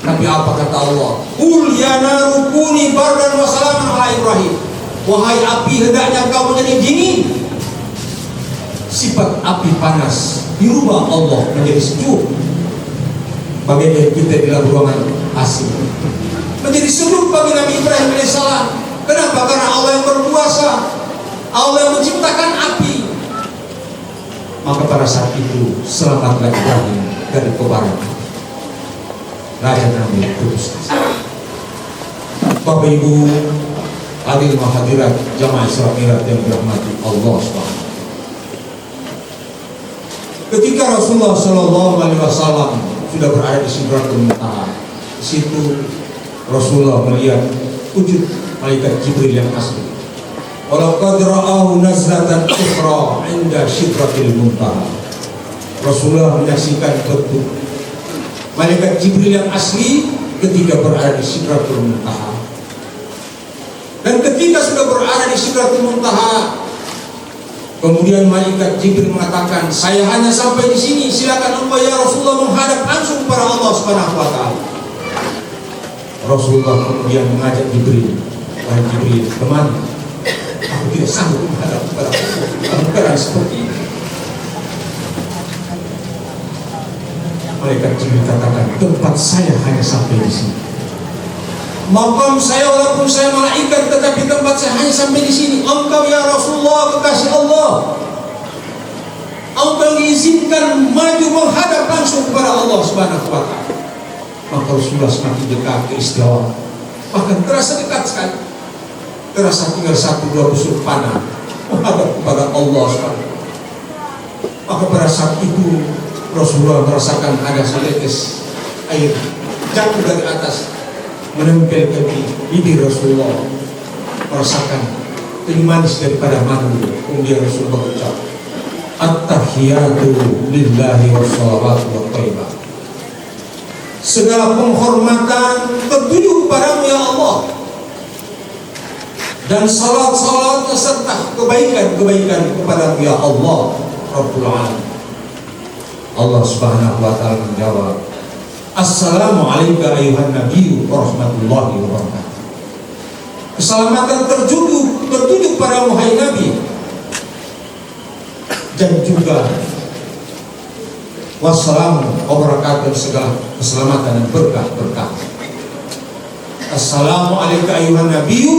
Tapi apa kata Allah? Qul ya naru kuni bardan wa salaman ala Ibrahim. Wahai api, hendaknya kau menjadi dingin. Sifat api panas dirubah Allah menjadi sejuk. Bagaimana kita di dalam ruangan AC menjadi sejuk bagi Nabi Ibrahim alaihissalam. Kenapa? Karena Allah yang berkuasa, Allah yang menciptakan api. Maka pada saat itu selamatlah Ibrahim dari kobaran Raja Nabi putus asa. Bapak Ibu hadirin hadirat jamaah Isra Mi'raj yang dirahmati Allah SWT. Ketika Rasulullah Sallallahu Alaihi Wasallam sudah berada di Sidratul Muntaha, di situ Rasulullah melihat wujud malaikat Jibril yang asli. Walaqad ra'ahu nazlatan ukhra 'inda Sidratil Muntaha. Rasulullah menyaksikan bentuk malaikat Jibril yang asli ketika berada di Sidratul Muntaha. Dan ketika sudah berada di Sidratul Muntaha, kemudian malaikat Jibril mengatakan, saya hanya sampai di sini, silakan engkau ya Rasulullah menghadap langsung kepada Allah Subhanahu wa taala. Rasulullah kemudian mengajak Jibril, wahai Jibril, teman, aku tidak sanggup menghadap kepada Allah dalam keadaan seperti ini. Malaikat Jibril katakan, tempat saya hanya sampai di sini. Makam saya walaupun saya malaikat, tetapi tempat saya hanya sampai di sini. Engkau ya Rasulullah, kekasih Allah, engkau diizinkan maju menghadap langsung kepada Allah Subhanahu wa taala. Maka Rasulullah semakin dekat ke istiwa, bahkan terasa dekat sekali. Terasa tinggal 1-2 busuk panah menghadap kepada Allah Subhanahu wa taala. Maka pada saat itu Rasulullah merasakan ada setetes air jatuh dari atas menempel ke bibir Rasulullah, merasakan ini manis daripada madu. Kemudian Rasulullah ucap, at-tahiyatu lillahi wassalawatu wa thayyibah. Segala penghormatan tertuju kepadamu ya Allah, dan salat-salat serta kebaikan-kebaikan kepadamu ya Allah Rabbul Alamin. Allah Subhanahu wa taala menjawab, Assalamualaikum ayuhan nabiyyu wa rahmatullahi wa barakatuh. Keselamatan tertuju pada wahai Nabi, dan juga wassalamu wabarakatuh, segala keselamatan dan berkah-berkah. Assalamualaikum ayuhan nabiyyu,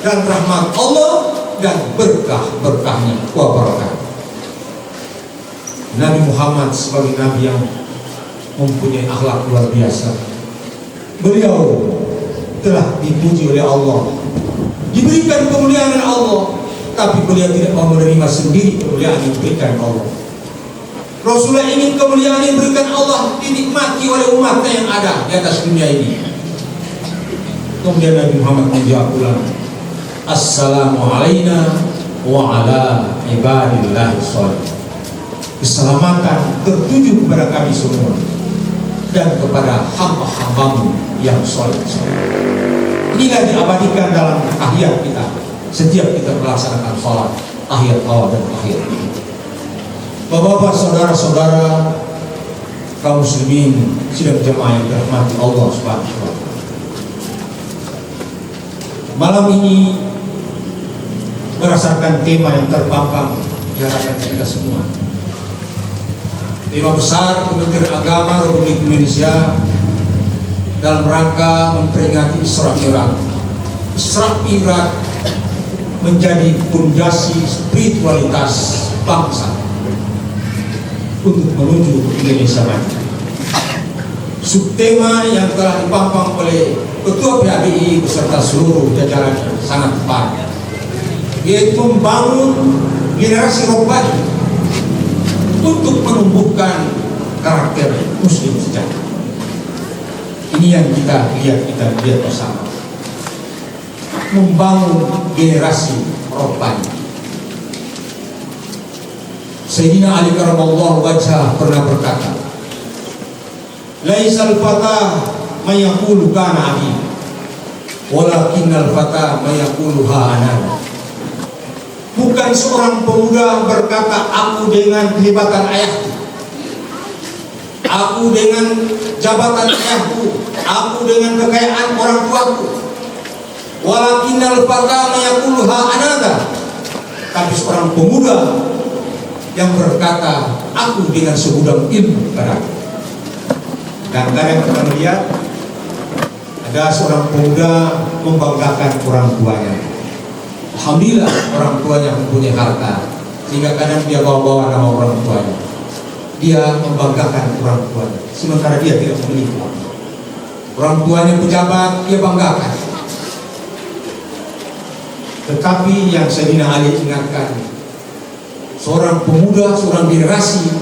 dan rahmat Allah dan berkah-berkahnya wa barakatuh. Nabi Muhammad sebagai Nabi yang mempunyai akhlak luar biasa, beliau telah dipuji oleh Allah, diberikan kemuliaan oleh Allah, tapi beliau tidak mau menerima sendiri kemuliaan yang diberikan Allah. Rasulullah ingin kemuliaan yang diberikan Allah dinikmati oleh umatnya yang ada di atas dunia ini. Kemudian Nabi Muhammad menjawab ulang, Assalamu alayna wa ala ibadillahi sholihin. Keselamatan tertuju kepada kami semua dan kepada hamba-hambamu yang soleh. Inilah diabadikan dalam tahiyat kita setiap kita melaksanakan sholat, tahiyat awal dan akhir. Bapak-bapak, saudara-saudara, kaum muslimin sidang jemaah yang dirahmati Allah Subhanahu wa taala. Malam ini berdasarkan tema yang terpampang di hadapan kita semua. Tema besar Kementerian Agama Republik Indonesia dalam rangka memperingati Isra Mi'raj. Isra Mi'raj menjadi fondasi spiritualitas bangsa untuk menuju Indonesia maju. Subtema yang telah dipampang oleh Ketua PABI beserta seluruh jajarannya sangat tepat, yaitu membangun generasi robbani untuk menumbuhkan karakter muslim sejati. Ini yang kita lihat bersama, membangun generasi robbani. Sayyidina Ali karamallahu wajhah pernah berkata, laisal fata mayaqulu kana abi, walakinnal fata mayaqulu ha ana. Bukan seorang pemuda berkata, aku dengan kehebatan ayahku, aku dengan jabatan ayahku, aku dengan kekayaan orang tuaku. Walakinnal fata mayaqulu ha anada. Tapi seorang pemuda yang berkata, aku dengan segudang ilmu padaku. Dan kadang kita melihat ada seorang pemuda membanggakan orang tuanya. Alhamdulillah orang tuanya mempunyai harta, sehingga kadang dia bawa-bawa nama orang tuanya. Dia membanggakan orang tuanya, sementara dia tidak memiliki. Orang tuanya pejabat, dia banggakan. Tetapi yang Sayyidina Ali ingatkan, seorang pemuda, seorang generasi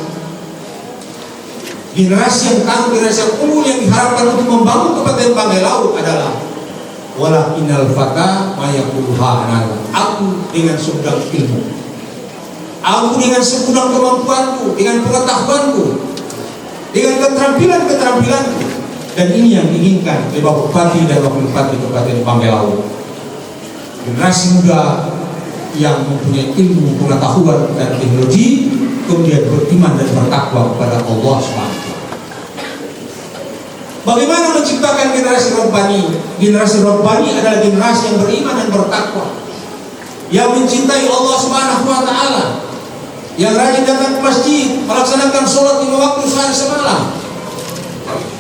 yang tangguh, generasi yang unggul yang diharapkan untuk membangun Kabupaten Banggai Laut adalah walakinnal fata mayaqulu ha ana. Aku dengan segudang ilmu, aku dengan segudang kemampuanku, dengan pengetahuanku, dengan keterampilan keterampilan, dan ini yang diinginkan oleh Bapak Bupati dan Wakil Bupati Kabupaten Banggai-Laut. Generasi muda yang mempunyai ilmu, pengetahuan dan teknologi, kemudian beriman dan bertakwa kepada Allah SWT. Bagaimana menciptakan generasi robbani? Generasi robbani adalah generasi yang beriman dan bertakwa, yang mencintai Allah Subhanahu wa Ta'ala, yang rajin datang ke masjid, melaksanakan sholat 5 waktu sehari semalam.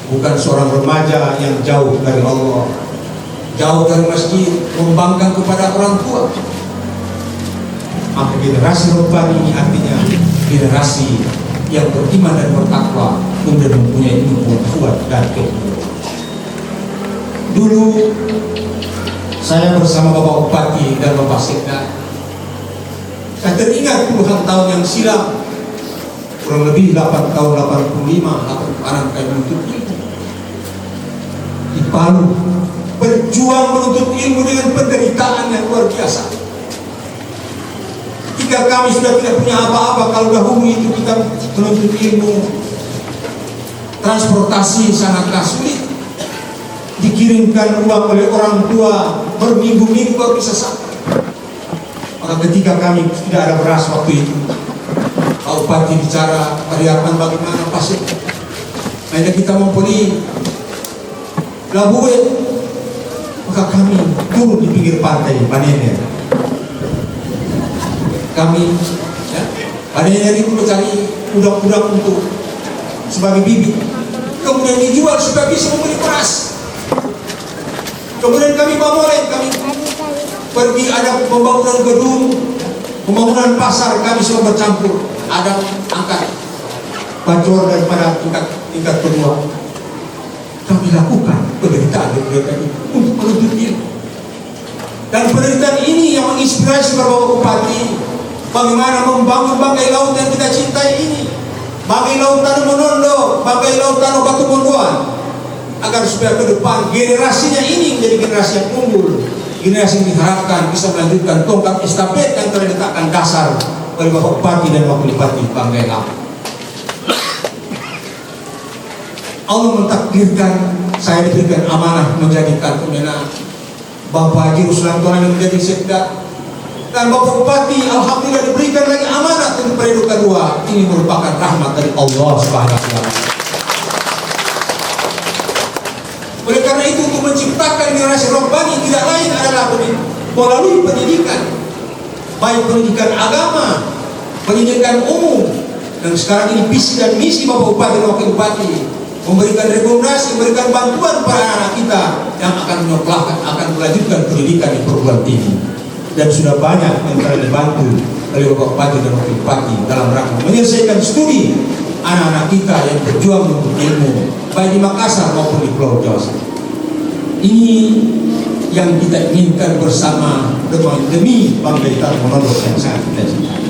Bukan seorang remaja yang jauh dari Allah, jauh dari masjid, membangkang kepada orang tua. Maka generasi robbani ini artinya generasi yang beriman dan bertakwa, kemudian mempunyai ilmu pengetahuan dan teknologi. Dulu saya bersama Bapak Bupati dan Bapak Sekda, saya teringat puluhan tahun yang silam, kurang lebih 8 tahun 85, anak kami menuntut ilmu di Palu, berjuang menuntut ilmu dengan penderitaan yang luar biasa. Jika kami sudah tidak punya apa-apa, kalau dahulu itu kita menuntut ilmu, transportasi sangatlah sulit, dikirimkan uang oleh orang tua berminggu-minggu baru bisa sampai. Maka ketika kami tidak ada beras waktu itu, Pak Bupati bicara, perlihatkan bagaimana pasir, akhirnya kita membeli labuhe, maka kami turun di pinggir pantai Panenir. Kami Panenir itu mencari udang-udang untuk sebagai bibit, kemudian dijual supaya bisa membeli beras. Kemudian kami bangun, kami pergi, ada pembangunan gedung, pembangunan pasar, kami semua bercampur, ada angkat bacor daripada tingkat kedua. Kami lakukan penderitaan untuk menuntut ilmu. Dan penderitaan ini yang menginspirasi Bapak Bupati bagaimana membangun Banggai-Laut yang kita cintai ini, Banggai-Laut Tanu Monondo, Banggai-Laut Tanu Batu Mondoan, agar supaya ke depan generasinya ini menjadi generasi yang unggul, generasi yang diharapkan bisa melanjutkan tongkat estafet yang telah diletakkan dasar oleh Bapak Bupati dan Wakil Bupati Banggai-Laut. Allah mentakdirkan saya diberikan amanah menjadikan pembina Bapak Haji Ruslanto yang menjadi sekda, dan Bapak Bupati alhamdulillah diberikan lagi amanah untuk periode kedua. Ini merupakan rahmat dari Allah Subhanahu wa Ta'ala. Oleh karena itu, untuk menciptakan generasi robbani tidak lain adalah melalui pendidikan, baik pendidikan agama, pendidikan umum, dan sekarang ini visi dan misi Bapak Bupati dan Wakil Bupati memberikan rekomendasi, memberikan bantuan pada anak-anak kita yang akan menyekolahkan, akan melanjutkan pendidikan di perguruan tinggi. Dan sudah banyak yang telah dibantu oleh Bapak Bupati dan Wakil Bupati dalam rangka menyelesaikan studi anak-anak kita yang berjuang untuk ilmu, baik di Makassar maupun di Pulau Jawa. Ini yang kita inginkan bersama demi Banggai Tanu Monondo yang sangat kita cintai.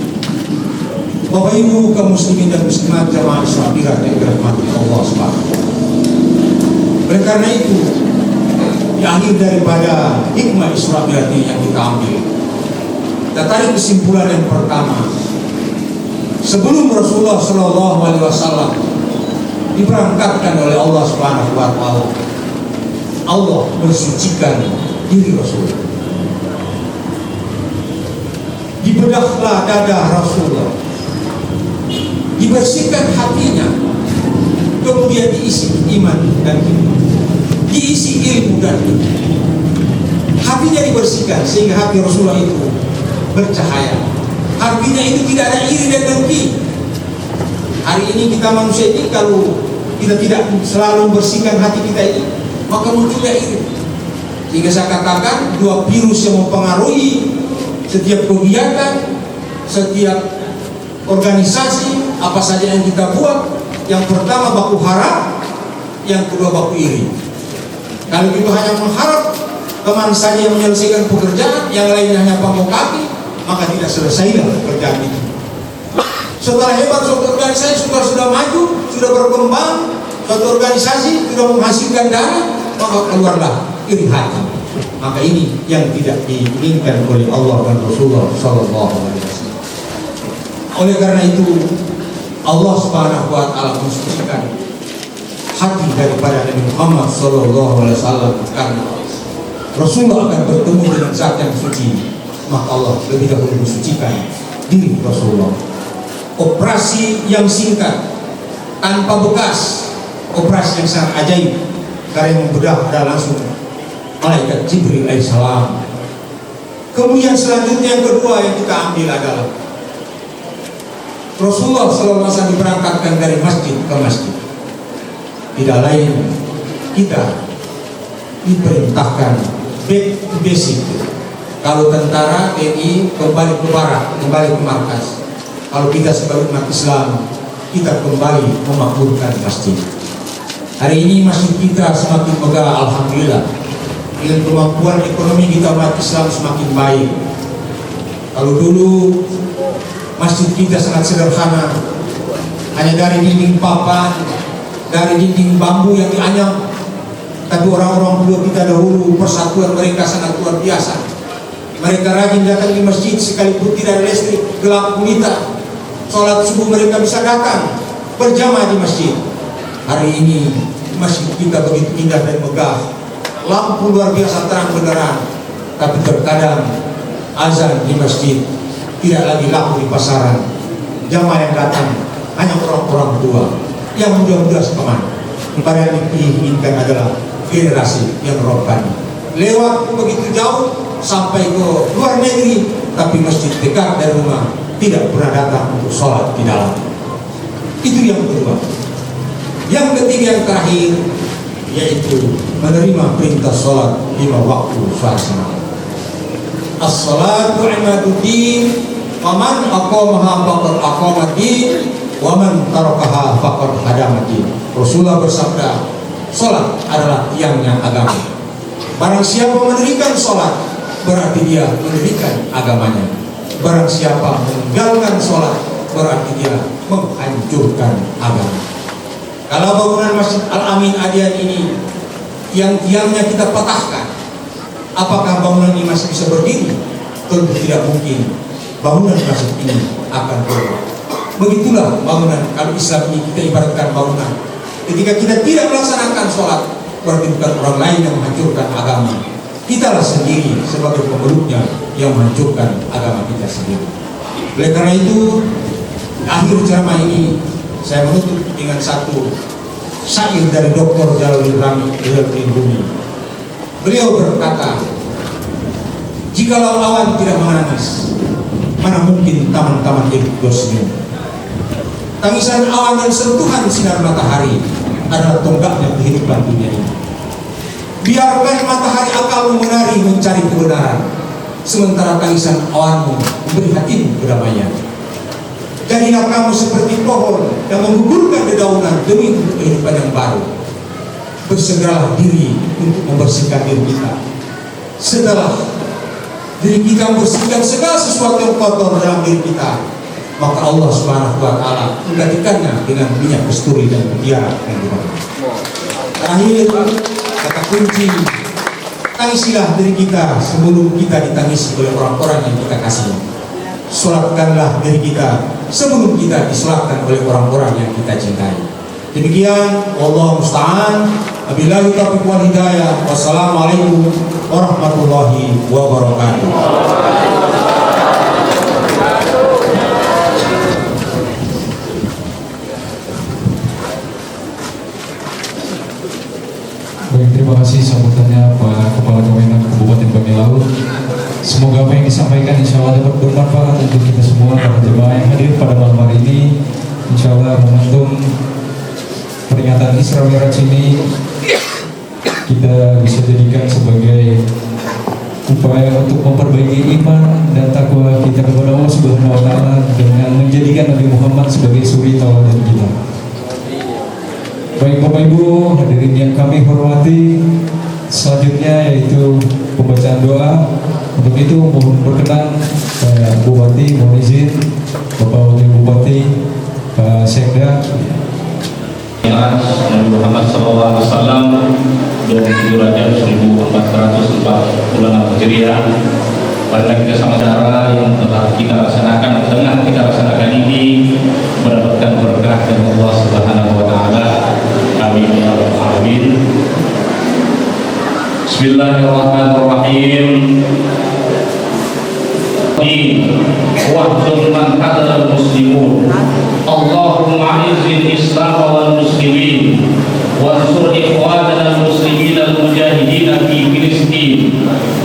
Bapak Ibu kaum muslimin dan muslimat jamaah Islamiyah yang dirahmati Allah SWT. Oleh karena itu, di akhir daripada hikmah Islamiyah yang kita ambil, kita tarik kesimpulan yang pertama. Sebelum Rasulullah SAW diberangkatkan oleh Allah Subhanahu wa Ta'ala, Allah mensucikan diri Rasulullah. Dibedahlah dada Rasulullah, dibersihkan hatinya, kemudian diisi iman dan iman, diisi ilmu dan ilmu. Hatinya dibersihkan sehingga hati Rasulullah itu bercahaya. Hatinya itu tidak ada iri dan dengki. Hari ini kita manusia ini kalau kita tidak selalu membersihkan hati kita ini, maka munculnya iri. Sehingga saya katakan dua virus yang mempengaruhi setiap kegiatan, setiap organisasi apa saja yang kita buat. Yang pertama baku harap, yang kedua baku iri. Kalau kita hanya mengharap teman saja yang menyelesaikan pekerjaan, yang lainnya hanya panggung kaki, maka tidak selesailah pekerjaan itu. Setelah hebat suatu organisasi, sudah maju, sudah berkembang, suatu organisasi sudah menghasilkan dana, maka keluarlah iri hati. Maka ini yang tidak diinginkan oleh Allah dan Rasulullah SAW. Oleh karena itu, Allah Subhanahu wa Ta'ala mensucikan hati daripada Nabi Muhammad SAW, karena Rasulullah akan bertemu dengan zat yang suci, maka Allah lebih dahulu mensucikan diri Rasulullah. Operasi yang singkat, tanpa bekas, operasi yang sangat ajaib, karena yang membedah adalah langsung malaikat Jibril alaihissalam. Kemudian selanjutnya yang kedua yang kita ambil adalah Rasulullah SAW diberangkatkan dari masjid ke masjid. Tidak lain, kita diperintahkan back to basic. Kalau tentara TNI kembali ke barak, kembali ke markas. Kalau kita sebagai umat Islam, kita kembali memakmurkan masjid. Hari ini masjid kita semakin megah, alhamdulillah. Dengan kemampuan ekonomi kita umat Islam semakin baik. Kalau dulu masjid kita sangat sederhana, hanya dari dinding papan, dari dinding bambu yang dianyam. Tapi orang-orang tua kita dahulu, persatuan mereka sangat luar biasa. Mereka rajin datang di masjid sekalipun tidak ada listrik, gelap gulita. Sholat subuh mereka bisa datang berjamaah di masjid. Hari ini masjid kita begitu indah dan megah, lampu luar biasa terang benderang. Tapi terkadang azan di masjid tidak lagi laku di pasaran. Jamaah yang datang hanya orang-orang tua yang muda-muda sepaman. Padahal yang diinginkan adalah generasi yang rohani. Lewat begitu jauh sampai ke luar negeri, tapi masjid dekat dari rumah tidak pernah datang untuk sholat di dalam. Itu yang kedua. Yang ketiga, yang terakhir, yaitu menerima perintah sholat 5 waktu suasana. As-salatu imaduddin, waman aqamaha faqad aqamaddin, waman tarakaha faqad hadamaddin. Rasulullah bersabda, sholat adalah tiangnya agama. Barang siapa mendirikan sholat, berarti dia mendirikan agamanya. Barang siapa meninggalkan sholat, berarti dia menghancurkan agama. Kalau bangunan Masjid Al-Amin Adian ini yang tiangnya kita patahkan, apakah bangunan ini masih bisa berdiri? Tentu tidak mungkin. Bangunan masjid ini akan berubah. Begitulah bangunan. Kalau Islam ini kita ibaratkan bangunan. Ketika kita tidak melaksanakan sholat, berarti bukan orang lain yang menghancurkan agama. Kitalah sendiri sebagai pemeluknya yang menghancurkan agama kita sendiri. Oleh karena itu, akhir ceramah ini saya menutup dengan satu syair dari Dr. Jalil Rami Bumi. Beliau berkata, jikalau awan tidak menangis, mana mungkin taman-taman itu bersenyum. Tangisan awan dan sentuhan sinar matahari adalah tonggaknya kehidupan dunia ini. Biarkan matahari akalmu menari mencari kebenaran, sementara tangisan awanmu memberi hatimu kedamaian. Jadilah kamu seperti pohon yang menggugurkan dedaunan demi kehidupan yang baru. Bersegeralah diri untuk membersihkan diri kita. Setelah diri kita membersihkan segala sesuatu yang kotor dalam diri kita, maka Allah Subhanahu wa Ta'ala menggantikannya dengan minyak kasturi dan mutiara yang dibawa. Terakhir, kata kunci, tangisilah diri kita sebelum kita ditangisi oleh orang-orang yang kita kasih. Sholatkanlah diri kita sebelum kita disolatkan oleh orang-orang yang kita cintai. Demikian, Allah musta'an. Wabillahi taufiq wal hidayah. Wassalamualaikum warahmatullahi wabarakatuh. Baik, terima kasih sambutannya Pak Kepala Kemenag Kabupaten Bangil. Semoga apa yang disampaikan insya Allah dapat bermanfaat untuk kita semua para jemaah yang hadir pada malam hari ini. Insya Allah momentum peringatan Isra Mi'raj ini kita bisa jadikan sebagai upaya untuk memperbaiki iman dan takwa kita kepada Allah Subhanahu wa Ta'ala dengan menjadikan Nabi Muhammad sebagai suri tauladan kita. Baik Bapak Ibu hadirin yang kami hormati, selanjutnya yaitu pembacaan doa. Untuk itu mohon berkenan Pak Bupati, mohon izin Bapak Wakil Bupati, Pak Sekda. Nabi Muhammad SAW 27 Rajab 1446 Hijriah Marilah kita sama cara yang telah kita laksanakan, tengah kita laksanakan ini mendapatkan berkah dari Allah Subhanahu wa taala. Amin ya rabbal alamin. Bismillahirrahmanirrahim. Wahdun man hadal muslimun. Allahumma izzil Islam wal muslimin wansur ikhwanana al-muslimin al-mujahidin fi Filistin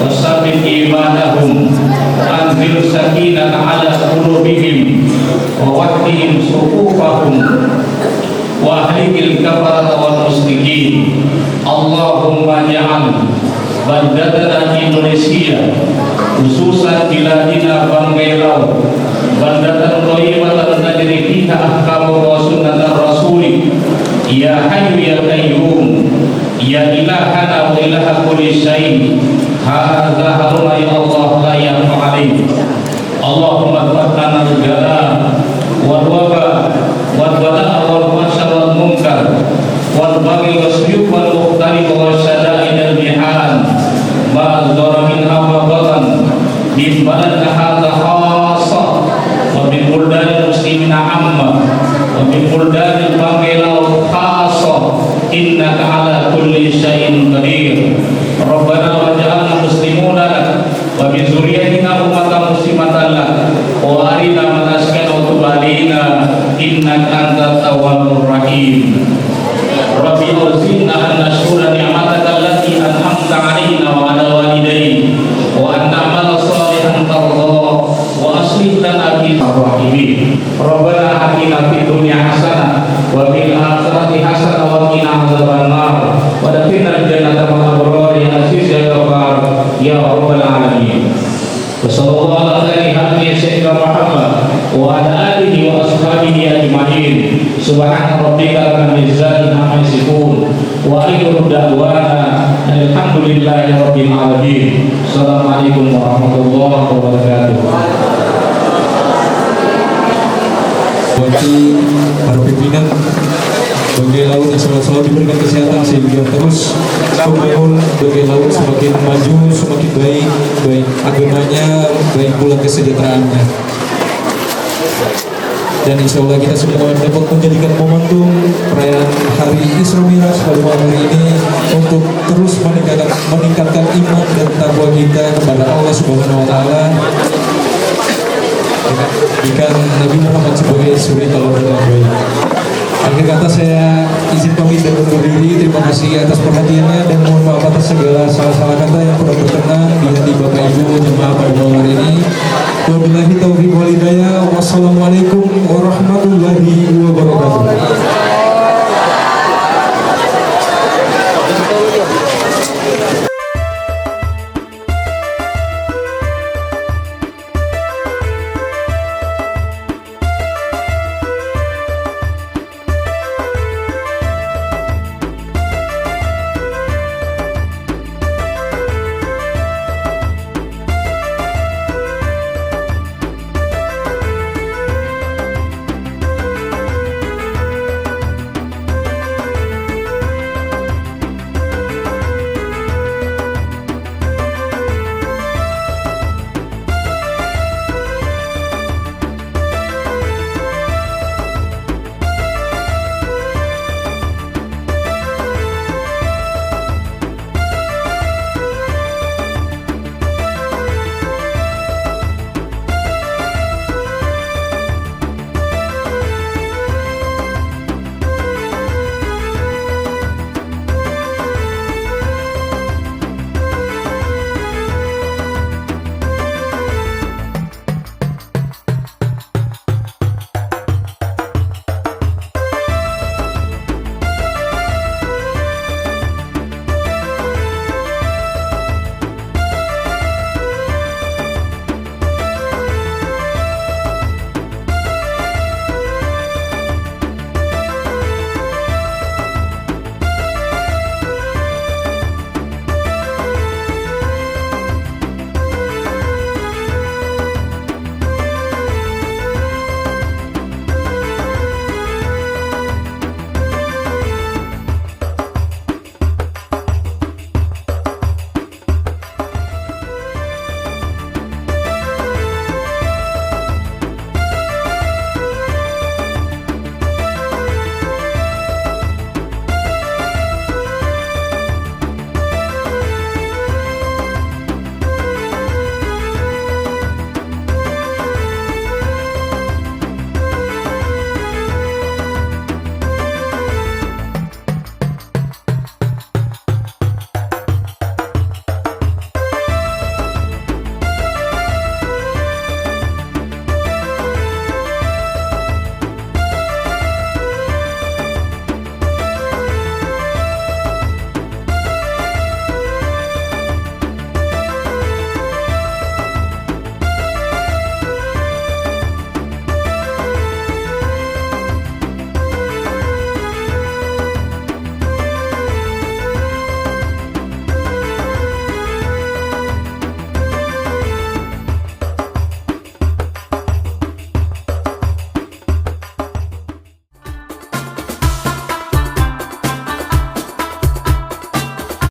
wasabbit imanahum anzil sakinata ala qulubihim wa wahdihim sufufahum wa ahlikil kafarata wal musyrikin. Allahumma ja'al baldatana Indonesia khususan biladina Bangailau baldatan thayyibatan tajri fiha ahkamu wa sunnatar rasuli ya hayyu ya qayyum ya ilahana wa ilaha kulli syai' hadza haruna ya Allah la yakhfa alayhi. Allahumma qadana al-ghala wal waba wal bala wal fahsya wal munkar wal baghi wasyuk wal mukhtalif wa syada'id al-bihan ma dzara min abatan di baladna hadza khassa wa min buldanil muslimina amma wa min buldanil Bangailau khassa innaka ala kulli syai'in qadir. Rabbana waj'alna muslimuna lak wa min dzurriyyatina ummatan muslimatan lak wa arina manasikana wa tub alaina innaka antat tawwabur rahim. Rabbi auzinna an nashkura ni'mataka allati an'amta 'alaina wa 'ala walidayna wa an na'mala salihan tardah wa aslih lana fi rahimin. Rabbana atina fid dunya hasanah wa fil akhirati hasanah wa qina adzabannar wa adkhilna al-jannata ma'al abrar ya aziz ya ghaffar ya rabbal alamin. Wa sallallahu ala khairi sayyidina Muhammad wa ala alihi wa ashabihi ajma'in. Subhana rabbika rabbil izzati amma yasifun wa akhiru da'wana alhamdulillahi rabbil alamin. Assalamualaikum warahmatullahi wabarakatuh. Bagi para pimpinan Bangailau yang selalu diberikan kesehatan sehingga terus membangun Bangailau semakin maju, semakin baik, baik agamanya, baik pula kesejahteraannya. Dan insya Allah kita semua dapat menjadikan momentum perayaan Hari Isra Mi'raj pada malam hari ini untuk terus meningkatkan iman dan takwa kita kepada Allah Subhanahu wa taala. Jadikan Nabi Muhammad sebagai suri tauladan yang baik. Akhir kata saya izin pamit dan undur diri. Terima kasih atas perhatiannya dan mohon maaf atas segala salah-salah kata yang kurang berkenan di hati Bapak Ibu jemaah pada malam hari ini. Wabillahi taufiq wal hidayah. Wassalamualaikum warahmatullahi wabarakatuh.